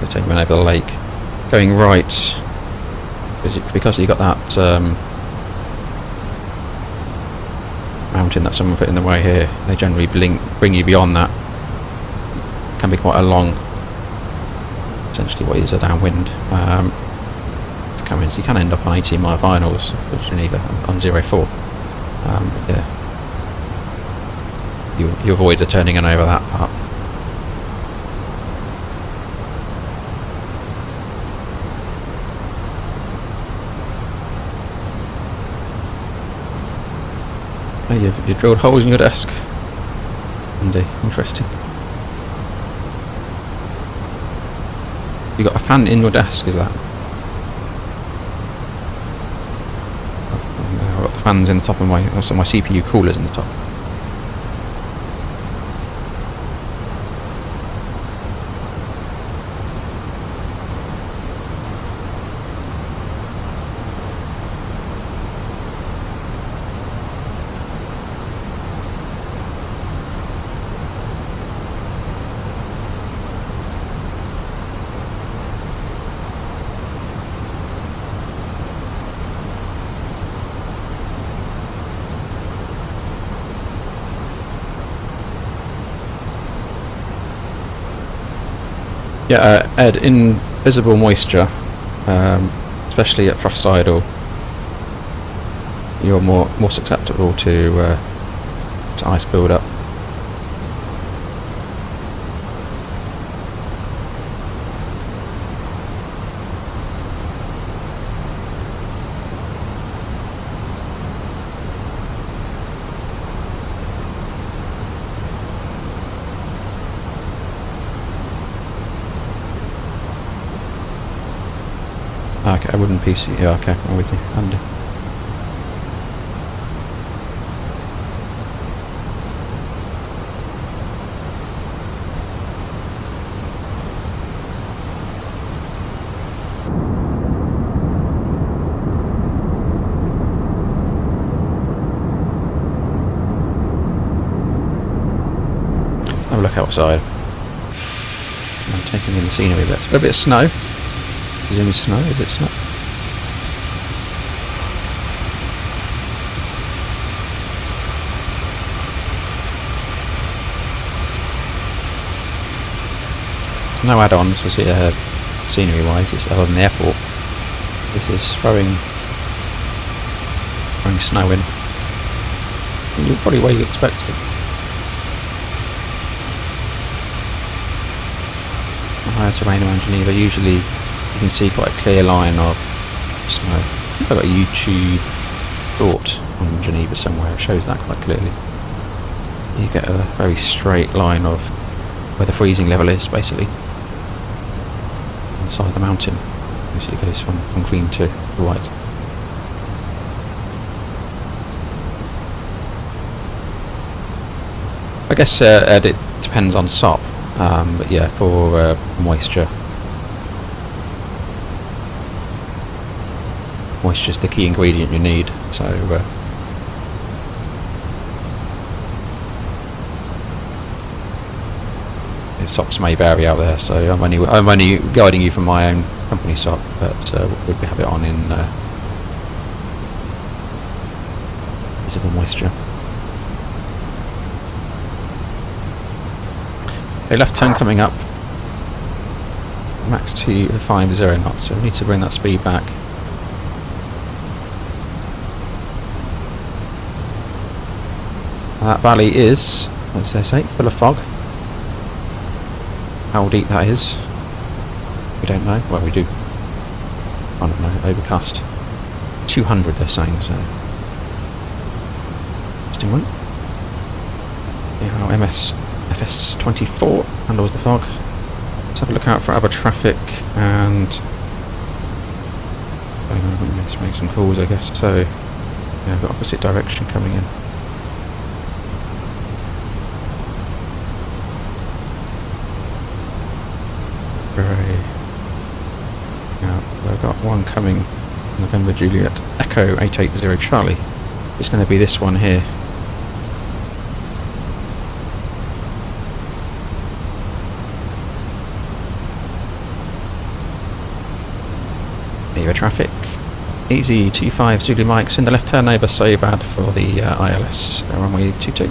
You're taking over the lake. Going right, because you got that mountain that someone put in the way here, they generally bring you beyond that. Can be quite a long, essentially what is a downwind. It's coming, so you can end up on 18-mile finals of Geneva on 0.4. Yeah, you avoid the turning in over that part. Oh, you've drilled holes in your desk. Indeed, interesting. You got a fan in your desk, is that? I've got the fans in the top of my CPU cooler's in the top. Yeah, Ed, in visible moisture, especially at thrust idle, you're more susceptible to ice build-up. Okay, I wouldn't PC. Yeah, okay, I'm with you. Andy. Have a look outside. taking in the scenery a bit. A bit of snow. Is there any snow? Is it snow? There's no add-ons was it, scenery-wise. It's other than the airport. This is throwing snow in. And you're probably where you expect it. Higher terrain around Geneva, usually you can see quite a clear line of snow. I think I've got a YouTube short on Geneva somewhere, it shows that quite clearly. You get a very straight line of where the freezing level is, basically. On the side of the mountain. Usually it goes from green to white. I guess it depends on SOP. But yeah, for moisture. Moisture's the key ingredient you need, so SOPs may vary out there, so I'm only guiding you from my own company SOP, but we have it on in visible moisture. A left turn coming up, max 250 knots, so we need to bring that speed back. And that valley is, as they say, full of fog. How deep that is, we don't know. Well, we do. I don't know, overcast. 200 they're saying, so. Interesting one. Yeah, our MSFS 24 handles the fog. Let's have a look out for other traffic and let's make some calls, I guess. So yeah, the opposite direction coming in. Yeah, we've got one coming, November Juliet Echo 880 Charlie. It's going to be this one here. Traffic. Easy 25 Zulu Mike's in the left turn neighbour, so bad for the ILS runway 22.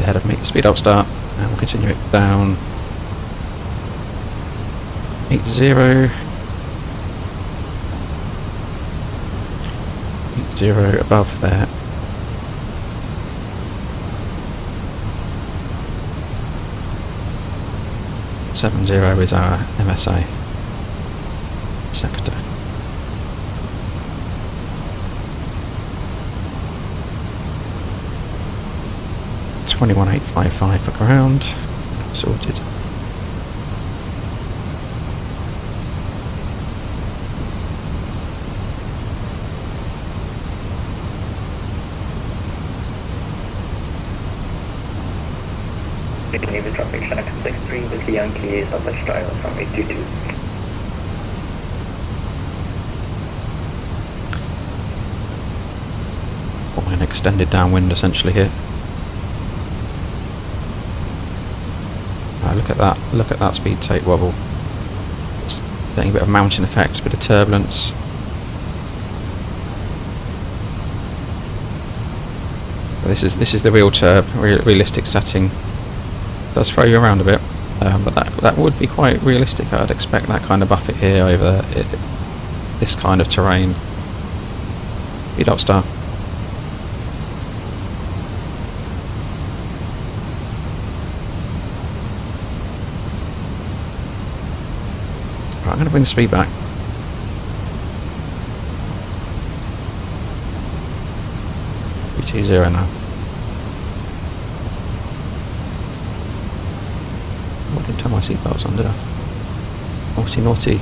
Ahead of me, speed up start, and we'll continue it down. 80. 80 above there. 70 is our MSA sector. $21,855 for ground. Sorted. Navy traffic channel 63 with the Yankee Southwest driver from 822. An extended downwind essentially here. Look at that speed take wobble. It's getting a bit of mountain effect, a bit of turbulence. This is the real realistic setting. It does throw you around a bit, but that would be quite realistic. I'd expect that kind of buffet here over this kind of terrain. Speed up star. Right, I'm going to bring the speed back. $320 now. I didn't turn my seatbelts on, did I? Naughty, naughty.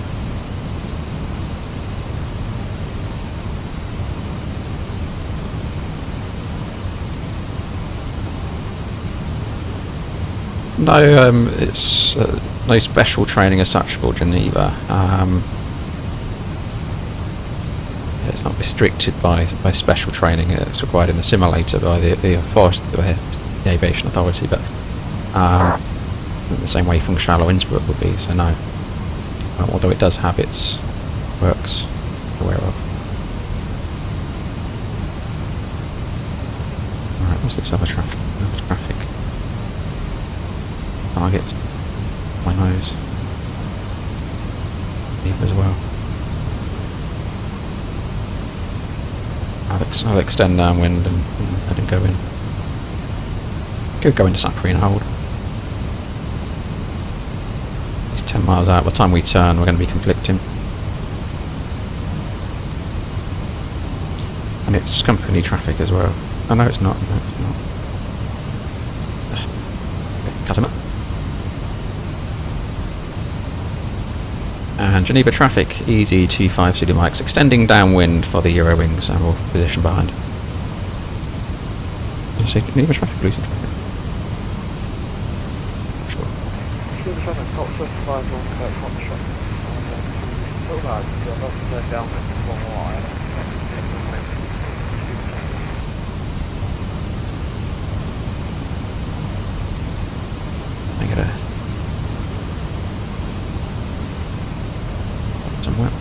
No, it's no special training as such for Geneva. It's not restricted by special training. It's required in the simulator by the Aviation Authority, but the same way Funchal or Innsbruck would be, so no. Although it does have its works aware of. Alright, what's this other traffic? Target. My nose. Leave as well. I'll extend downwind and let him go in. Could go into Sapri and hold. He's 10 miles out. By the time we turn, we're going to be conflicting. And it's company traffic as well. Oh no, it's not. No, it's not. Cut him up. And Geneva traffic, easy 25 Zulu Mike's, extending downwind for the Euro wings and we'll position behind. Did I say Geneva traffic, Luton traffic? Sure. Geneva traffic, top 25 long cut front shot. Look back, that's downwind for more. I gotta somewhere.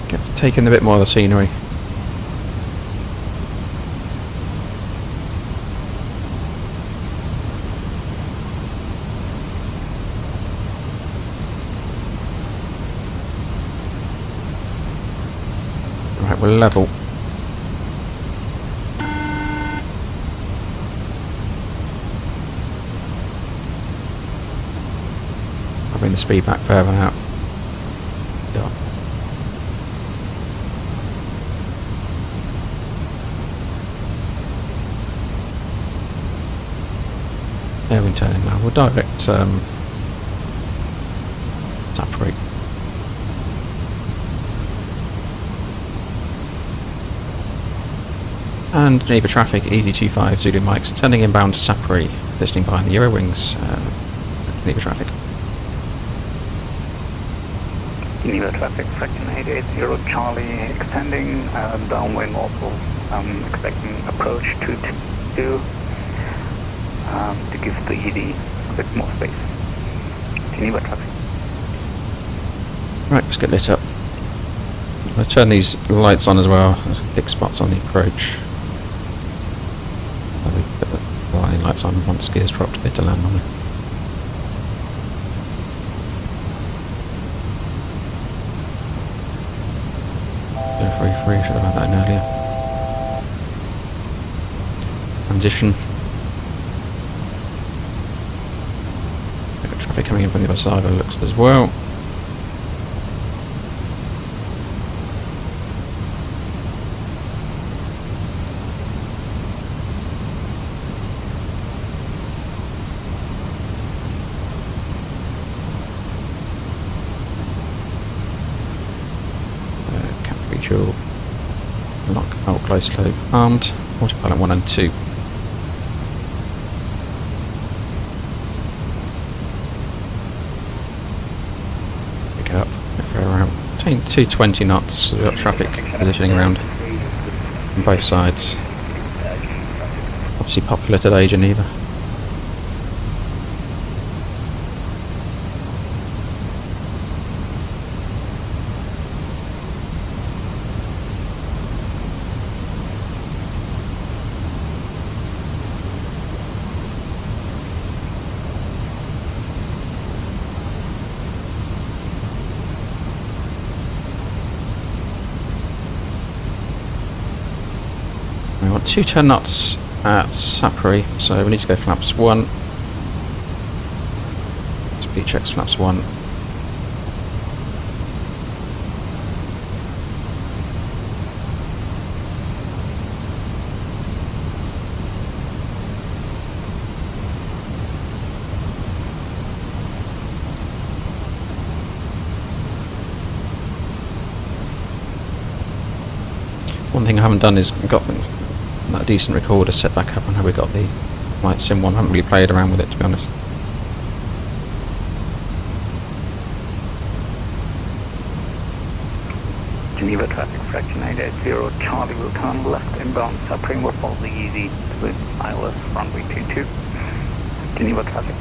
Get to take in a bit more of the scenery. Right, we're level. Bring the speed back further out. Yeah. There we're turning now. We'll direct Sapri. And Geneva traffic, easy 25 Zulu Mike's, turning inbound to Sapri, listening behind the Eurowings. Geneva traffic. Geneva traffic, section 880 Charlie, extending downwind also. I'm expecting approach 222 to give the ED a bit more space. Geneva traffic. Right, let's get lit up. Let's turn these lights on as well. There's big spots on the approach. We put the lighting lights on once gears dropped a bit to land on it. Free, should have had that in earlier. Transition. We've got traffic coming in from the other side, it looks as well. Lock out close loop armed, autopilot 1 and 2. Pick it up, go around. 220 knots, we've got traffic positioning around on both sides. Obviously popular today, Geneva. We want 210 knots at Sapri, so we need to go flaps 1. Speed checks flaps 1. One thing I haven't done is got that decent recorder set back up on how we got the Flight Sim 1. I haven't really played around with it, to be honest. Geneva traffic, fraction 880, Charlie will turn left inbound, Supreme will follow the easy with ILS runway 22, Geneva traffic.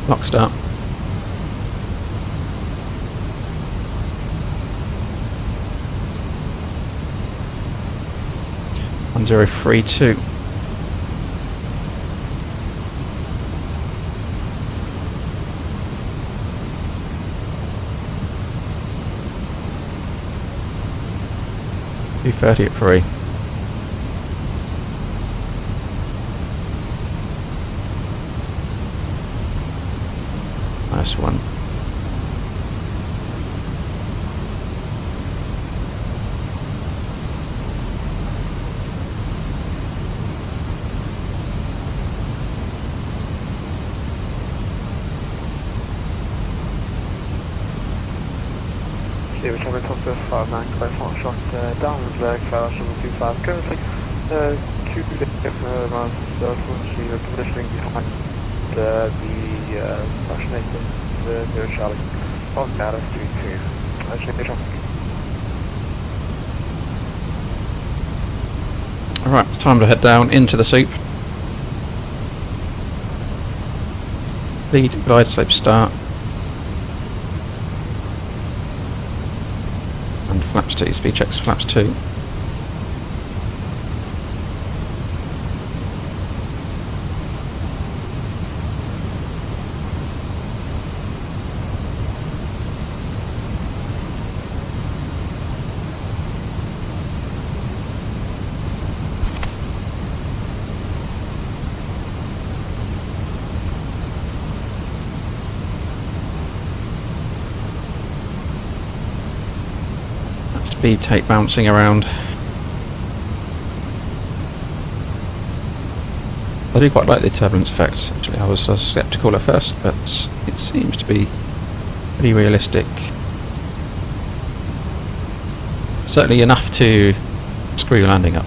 Lock start. One 032. .230 at 3. Nice one. We're trying to talk to 59, quite far shot downwind leg, fire 725 currently. Q around the conditioning behind the Russian Acer, near Charlie, on LSGG. Alright, it's time to head down into the soup. Lead, glide, safe start. And flaps 2, speed checks flaps 2. Speed tape bouncing around. I do quite like the turbulence effects, actually. I was sceptical at first, but it seems to be pretty realistic. Certainly enough to screw your landing up.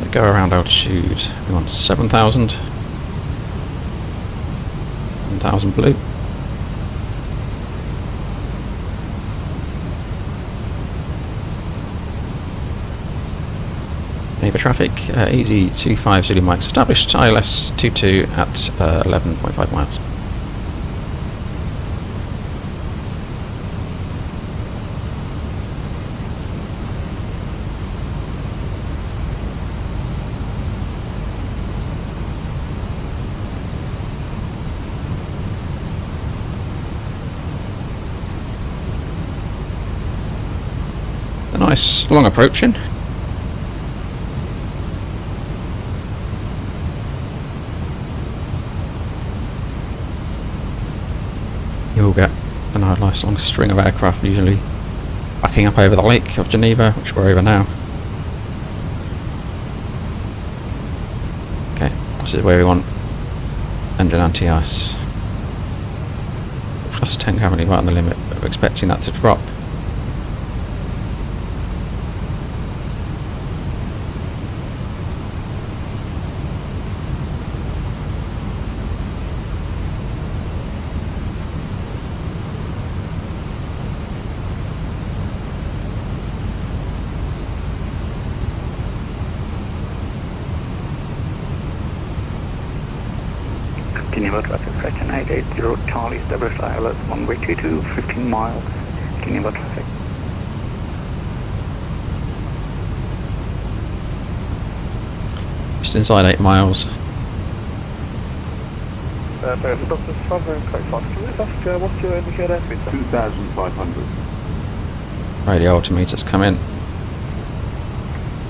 Go around altitude. We want 7,000. 1,000 blue. Neighbour traffic, easy 25 Zulu Mike established, ILS 22 at 11.5 miles. A nice long approaching. You'll get a nice long string of aircraft usually backing up over the Lake of Geneva, which we're over now. Okay, this is where we want engine anti-ice. Plus 10 currently right on the limit, but we're expecting that to drop. Geneva traffic, fraction 880, Charlie, established ILS, runway 22, 15 miles, Geneva traffic. Just inside 8 miles. Dr. Sovereign, quite fast. Can you just ask what's your indicator airspeed, sir? 2,500. Radio altimeters come in.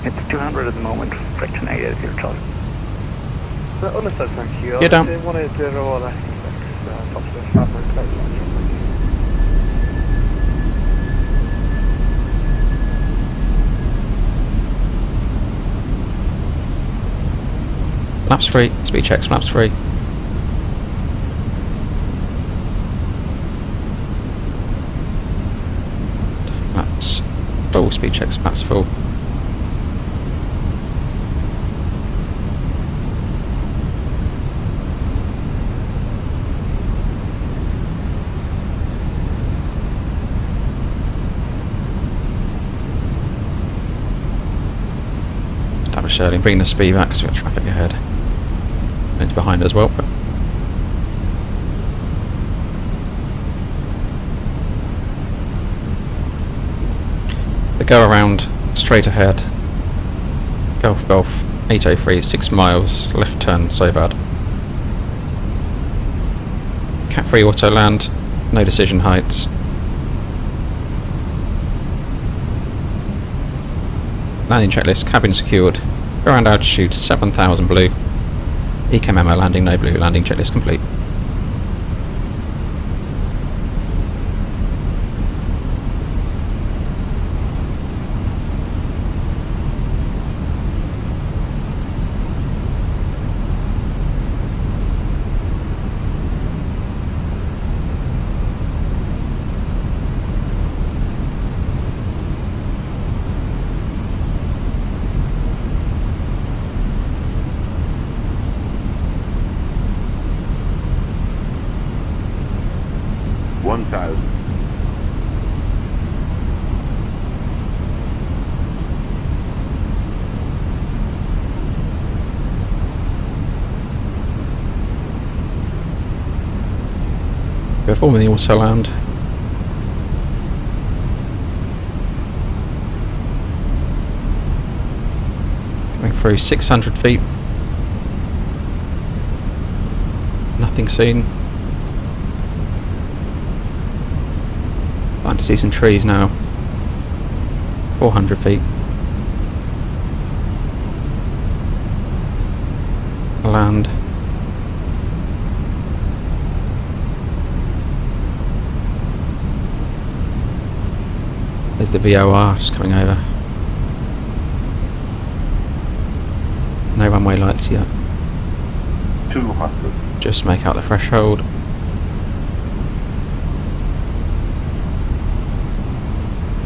It's 200 at the moment, fraction 880, Charlie. Understood, thank you. You're down. 180 all that. Top to Sovereign, quite fast. Laps free. Speed checks. Laps free. Laps full. Speed checks. Laps full. Establish bring the speed back because we've got traffic ahead. And it's behind as well. But the go around straight ahead. Golf Golf 803, 6 miles, left turn, so bad. Cat 3 auto land, no decision heights. Landing checklist, cabin secured. Around altitude 7,000 blue. Eco memo landing, no blue. Landing checklist complete. Performing the auto land. Coming through 600 feet. Nothing seen. Starting to see some trees now. 400 feet. Land. There's the VOR just coming over. No runway lights yet. 200. Just make out the threshold.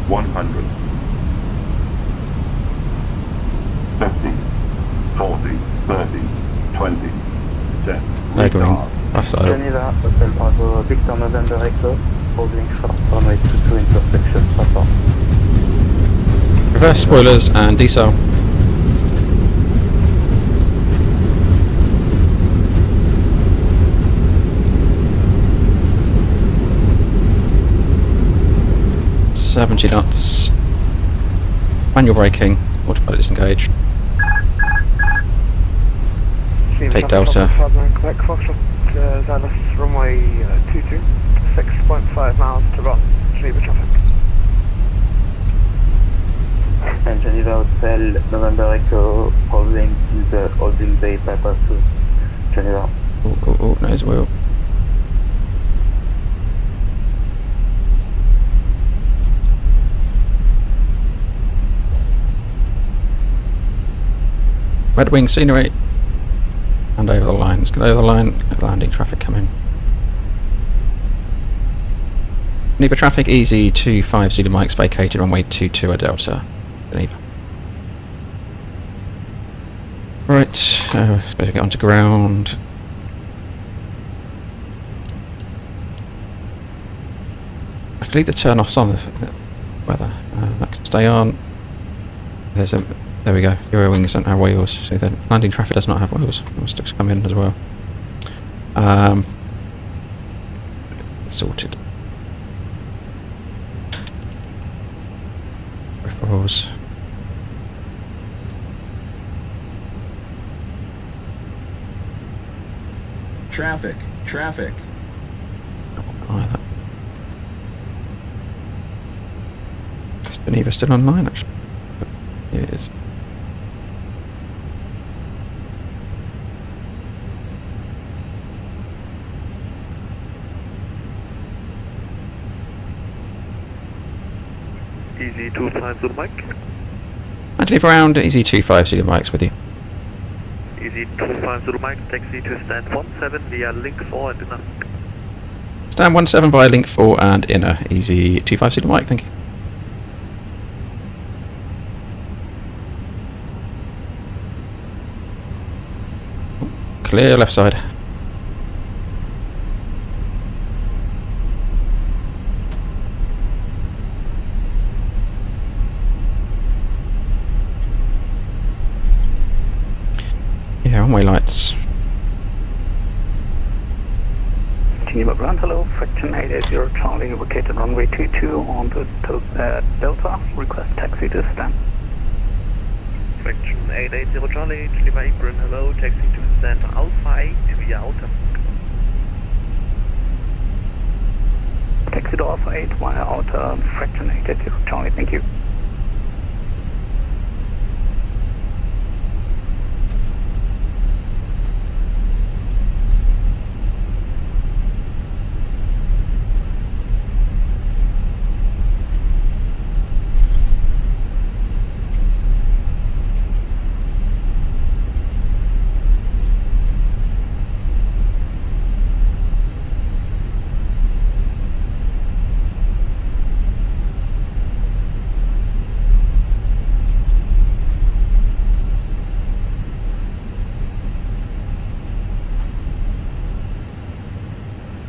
$100. 50, 40, 30, 20, 10. Lowering. That's low. Geneva, Hotel Bravo, Victor November Echo, holding short runway 22 intersection, platform. Reverse spoilers and decel. $70 knots. Manual braking. Autopilot disengaged. Take Delta. Quebec, Foxtrot, Dallas, runway 22, 6.5 miles to run, Geneva traffic. And Geneva Hotel, November Echo, holding to the holding bay bypass to Geneva. Oh, nose wheel. Red wing scenery. And over the line. Let's get over the line. Landing traffic coming. Geneva traffic, easy 25 Zulu Mike's vacated runway 22 Delta. Geneva. Right, suppose we get onto ground. I could leave the turn offs on if the weather. That could stay on. There we go. Euro wings don't have wheels. So the landing traffic does not have wheels. It must have come in as well. Sorted. Ripples. Traffic. Either. Is Geneva still online actually? It is. Easy 25 Zulu Mike. Actually, for round, easy 25 Zulu Mike's with you. Easy 25 Zulu Mike, taxi to stand 17 via link 4 and inner. Stand 17 via link 4 and inner. Easy 25 Zulu Mike, thank you. Clear left side. Yeah, runway lights. Geneva ground, hello, fraction 880 Charlie, located runway 22 on the Delta, request taxi to stand. Fraction 880 Charlie, Geneva apron, hello, taxi to stand Alpha 8 via Outer. Taxi to Alpha 8 via Outer, fraction 880 Charlie, thank you.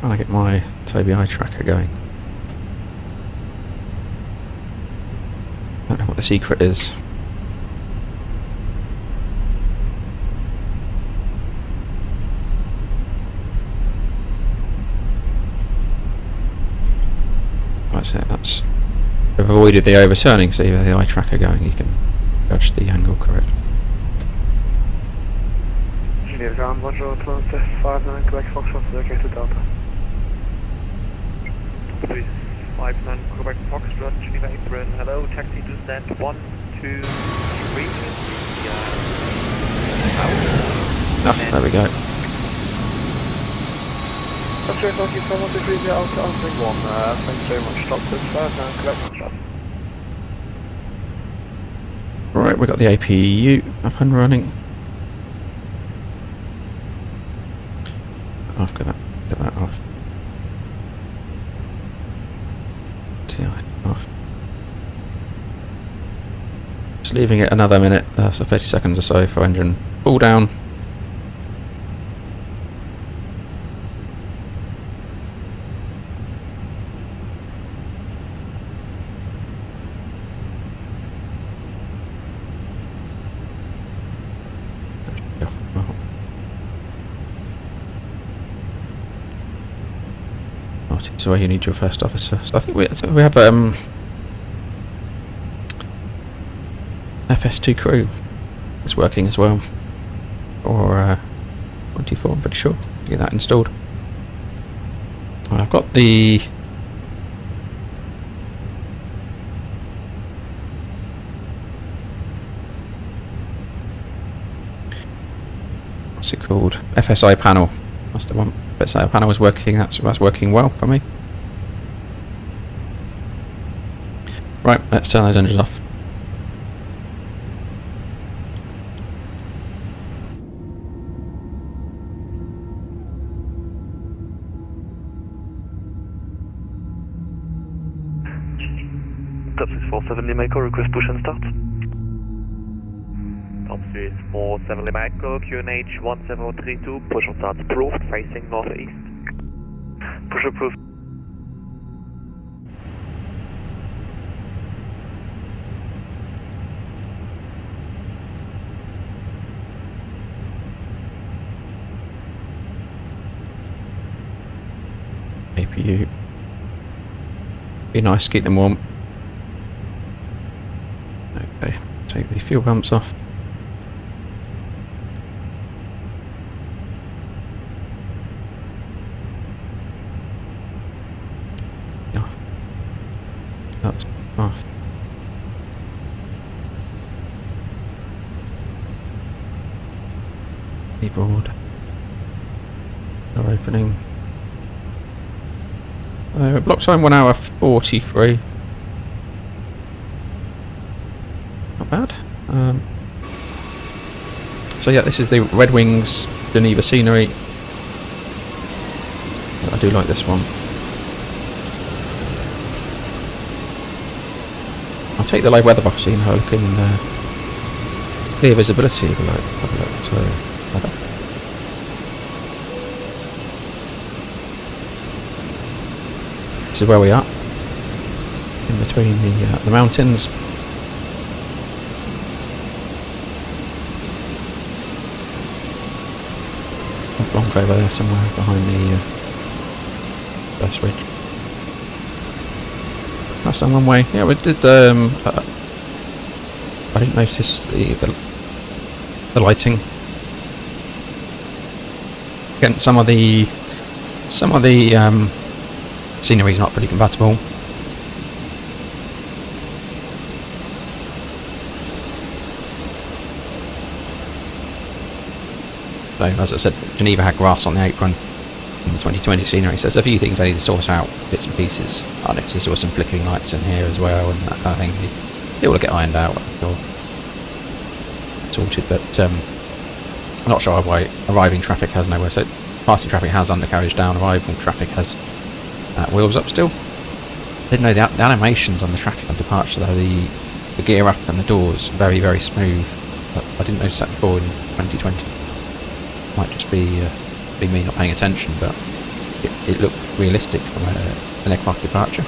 Trying to get my Tobi eye tracker going. Don't know what the secret is. That's it, that's... I've avoided the overturning, so with the eye tracker going you can judge the angle correct. Geneva ground, Roger, 59 Quebec Foxtrot, located Delta. 359 Quebec Foxtrot, Geneva apron, hello, taxi to stand 1, 2, 3, Oh, there we go. That's right, thank you so much, agree Alpha answering 1, thanks very much, stop this 59 Quebec Foxtrot. Right, we got the APU up and running. I've got that. Get that off. TI off. Just leaving it another minute, so 30 seconds or so for engine pull down. So where you need your first officer. So I think we have FS2 crew is working as well, or 24. I'm pretty sure. Get that installed. Well, I've got the what's it called? FSI panel. That's the one. FSI panel was working. That's working well for me. Right, let's turn those engines off. Top 647 Lima Echo, request push and start. Top 647 Lima Echo, QNH 1032, push and start approved, facing northeast. Push approved. APU. Be nice to keep them warm. Okay, take the fuel pumps off. Yeah. That's off. Keyboard. Door opening. Block time 1 hour 43. Not bad. So yeah, this is the Red Wings Geneva scenery. I do like this one. I'll take the low weather buff so you know how looking clear visibility if you like. Have a look. So, weather. This is where we are, in between the mountains. Blanc over there somewhere behind the first ridge. That's on one way. Yeah, we did. I didn't notice the lighting. Again, some of the scenery is not pretty compatible. So, as I said, Geneva had grass on the apron in the 2020 scenery, so there's a few things I need to sort out, bits and pieces. I noticed there were some flickering lights in here as well, and that kind of thing. It will get ironed out, or sorted, but I'm not sure why arriving traffic has nowhere. So, passing traffic has undercarriage down, arrival traffic has wheels up still. I didn't know the animations on the traffic on departure, though, the gear up and the doors, very, very smooth. But I didn't notice that before in 2020. Might just be me not paying attention, but it looked realistic from an aircraft departure.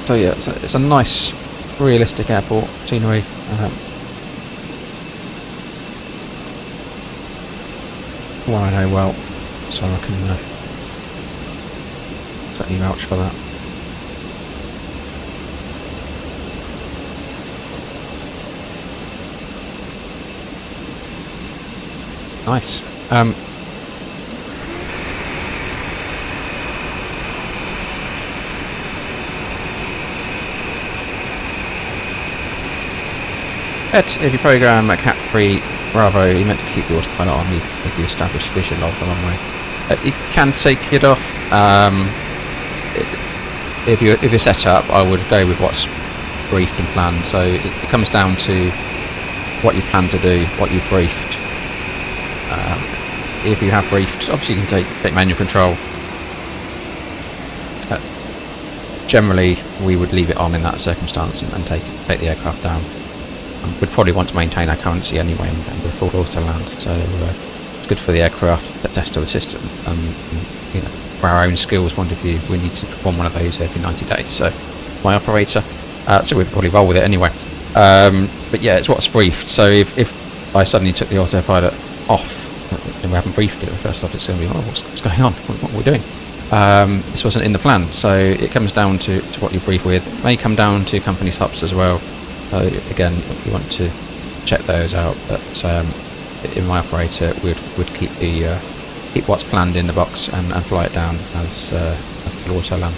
So yeah, it's a nice, realistic airport scenery. One I know well, so I can certainly vouch for that. Nice. If you program a Cat 3 Bravo, you meant to keep the autopilot on with the established vision of the runway. You can take it off. If you're set up, I would go with what's briefed and planned. So it comes down to what you plan to do, what you've briefed. If you have briefed, obviously you can take manual control. Generally, we would leave it on in that circumstance and take the aircraft down. We'd probably want to maintain our currency anyway and do a full auto land. So it's good for the aircraft, the test of the system, and you know, for our own skills point of view, we need to perform one of those every 90 days. So my operator, so we'd probably roll with it anyway. But yeah, it's what's briefed. So if I suddenly took the autopilot off, and we haven't briefed it, first off it's going to be, oh, what's going on? What are we doing? This wasn't in the plan, so it comes down to what you brief with. It may come down to company's hops as well. Again, you want to check those out, but in my operator would keep what's planned in the box and fly it down as full auto land.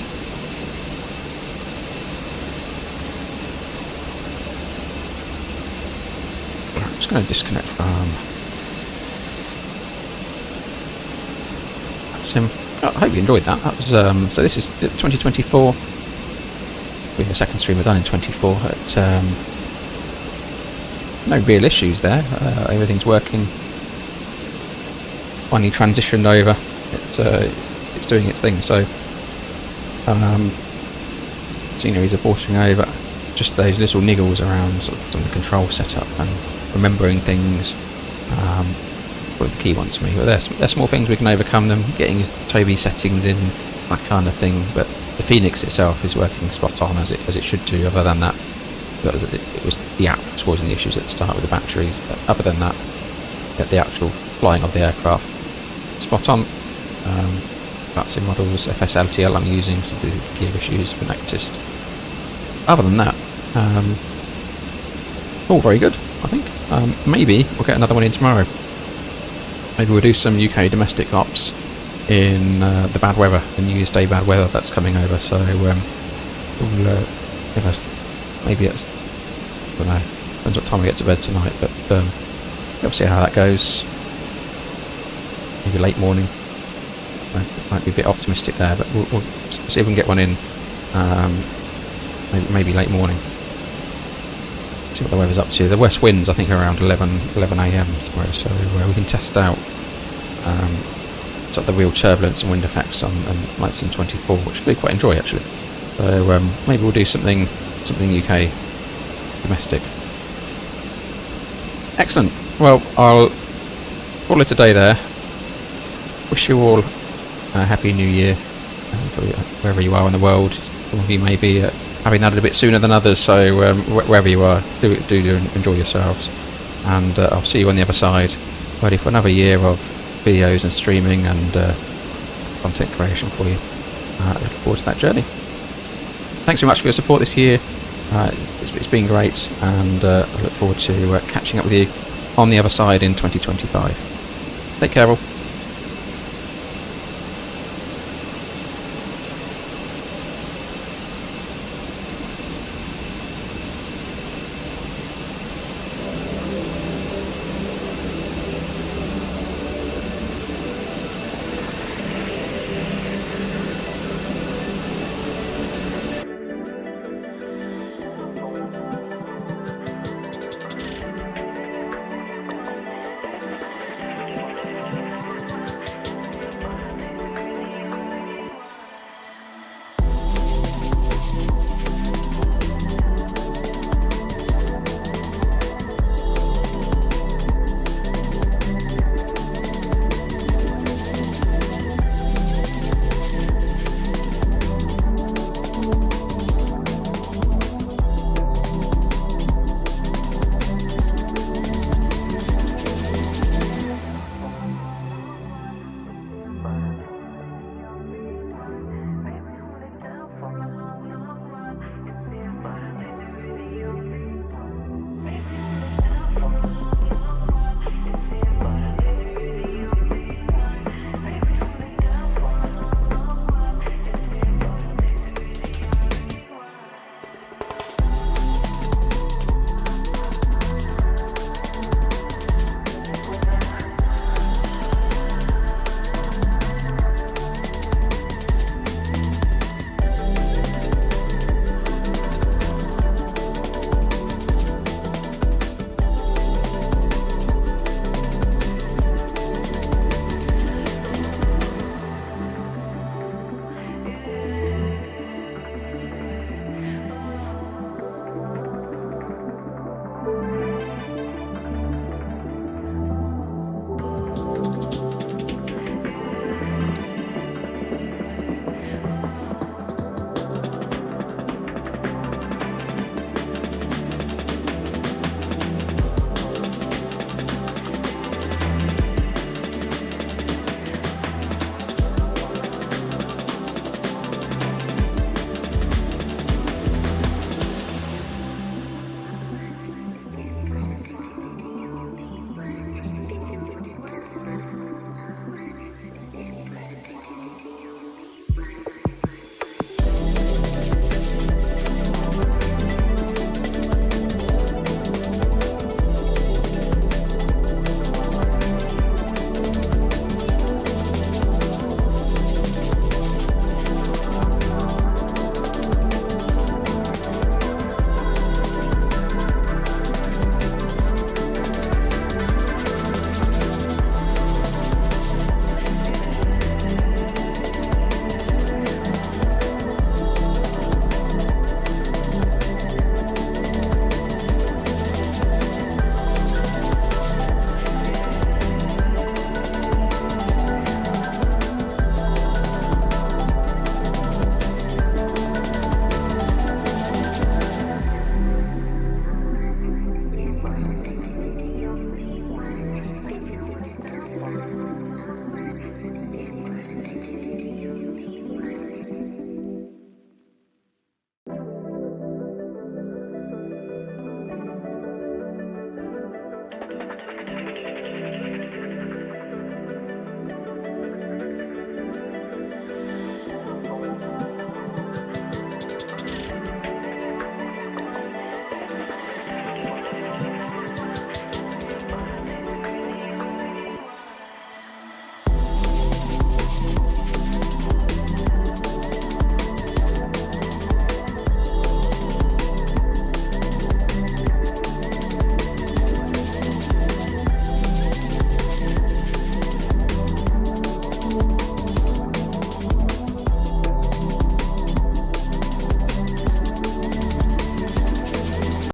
I'm just going to disconnect from Sim. I hope you enjoyed that. That was so this is 2024. With the second stream we've done in 24. No real issues there. Everything's working. Finally transitioned over. It's doing its thing. So sceneries are porting over. Just those little niggles around sort of the control setup and remembering things. Probably the key ones for me. But they're small things, we can overcome them. Getting Tobi settings in, that kind of thing. But the FENIX itself is working spot on as it should do. Other than that, it was the app was causing the issues at the start with the batteries. But other than that, the actual flying of the aircraft spot on. That's in models FSLTL I'm using to do the gear issues for noticed. Other than that, all very good, I think. Maybe we'll get another one in tomorrow. Maybe we'll do some UK domestic ops in the bad weather, the New Year's Day bad weather that's coming over. So we'll maybe it's, I don't know, depends what time we get to bed tonight, but we'll see how that goes. Maybe late morning. Might be a bit optimistic there, but we'll see if we can get one in maybe late morning. See what the weather's up to. The west winds, I think, are around 11 a.m. tomorrow, so we can test out sort of the real turbulence and wind effects on nights in 24, which we quite enjoy actually. So maybe we'll do something UK domestic. Excellent. Well, I'll call it a day there. Wish you all a happy New Year, wherever you are in the world. Some of you may be having that a bit sooner than others, so wherever you are, do enjoy yourselves. And I'll see you on the other side, ready for another year of videos and streaming and content creation for you. Look forward to that journey. Thanks very much for your support this year. It's been great, and I look forward to catching up with you on the other side in 2025. Take care all.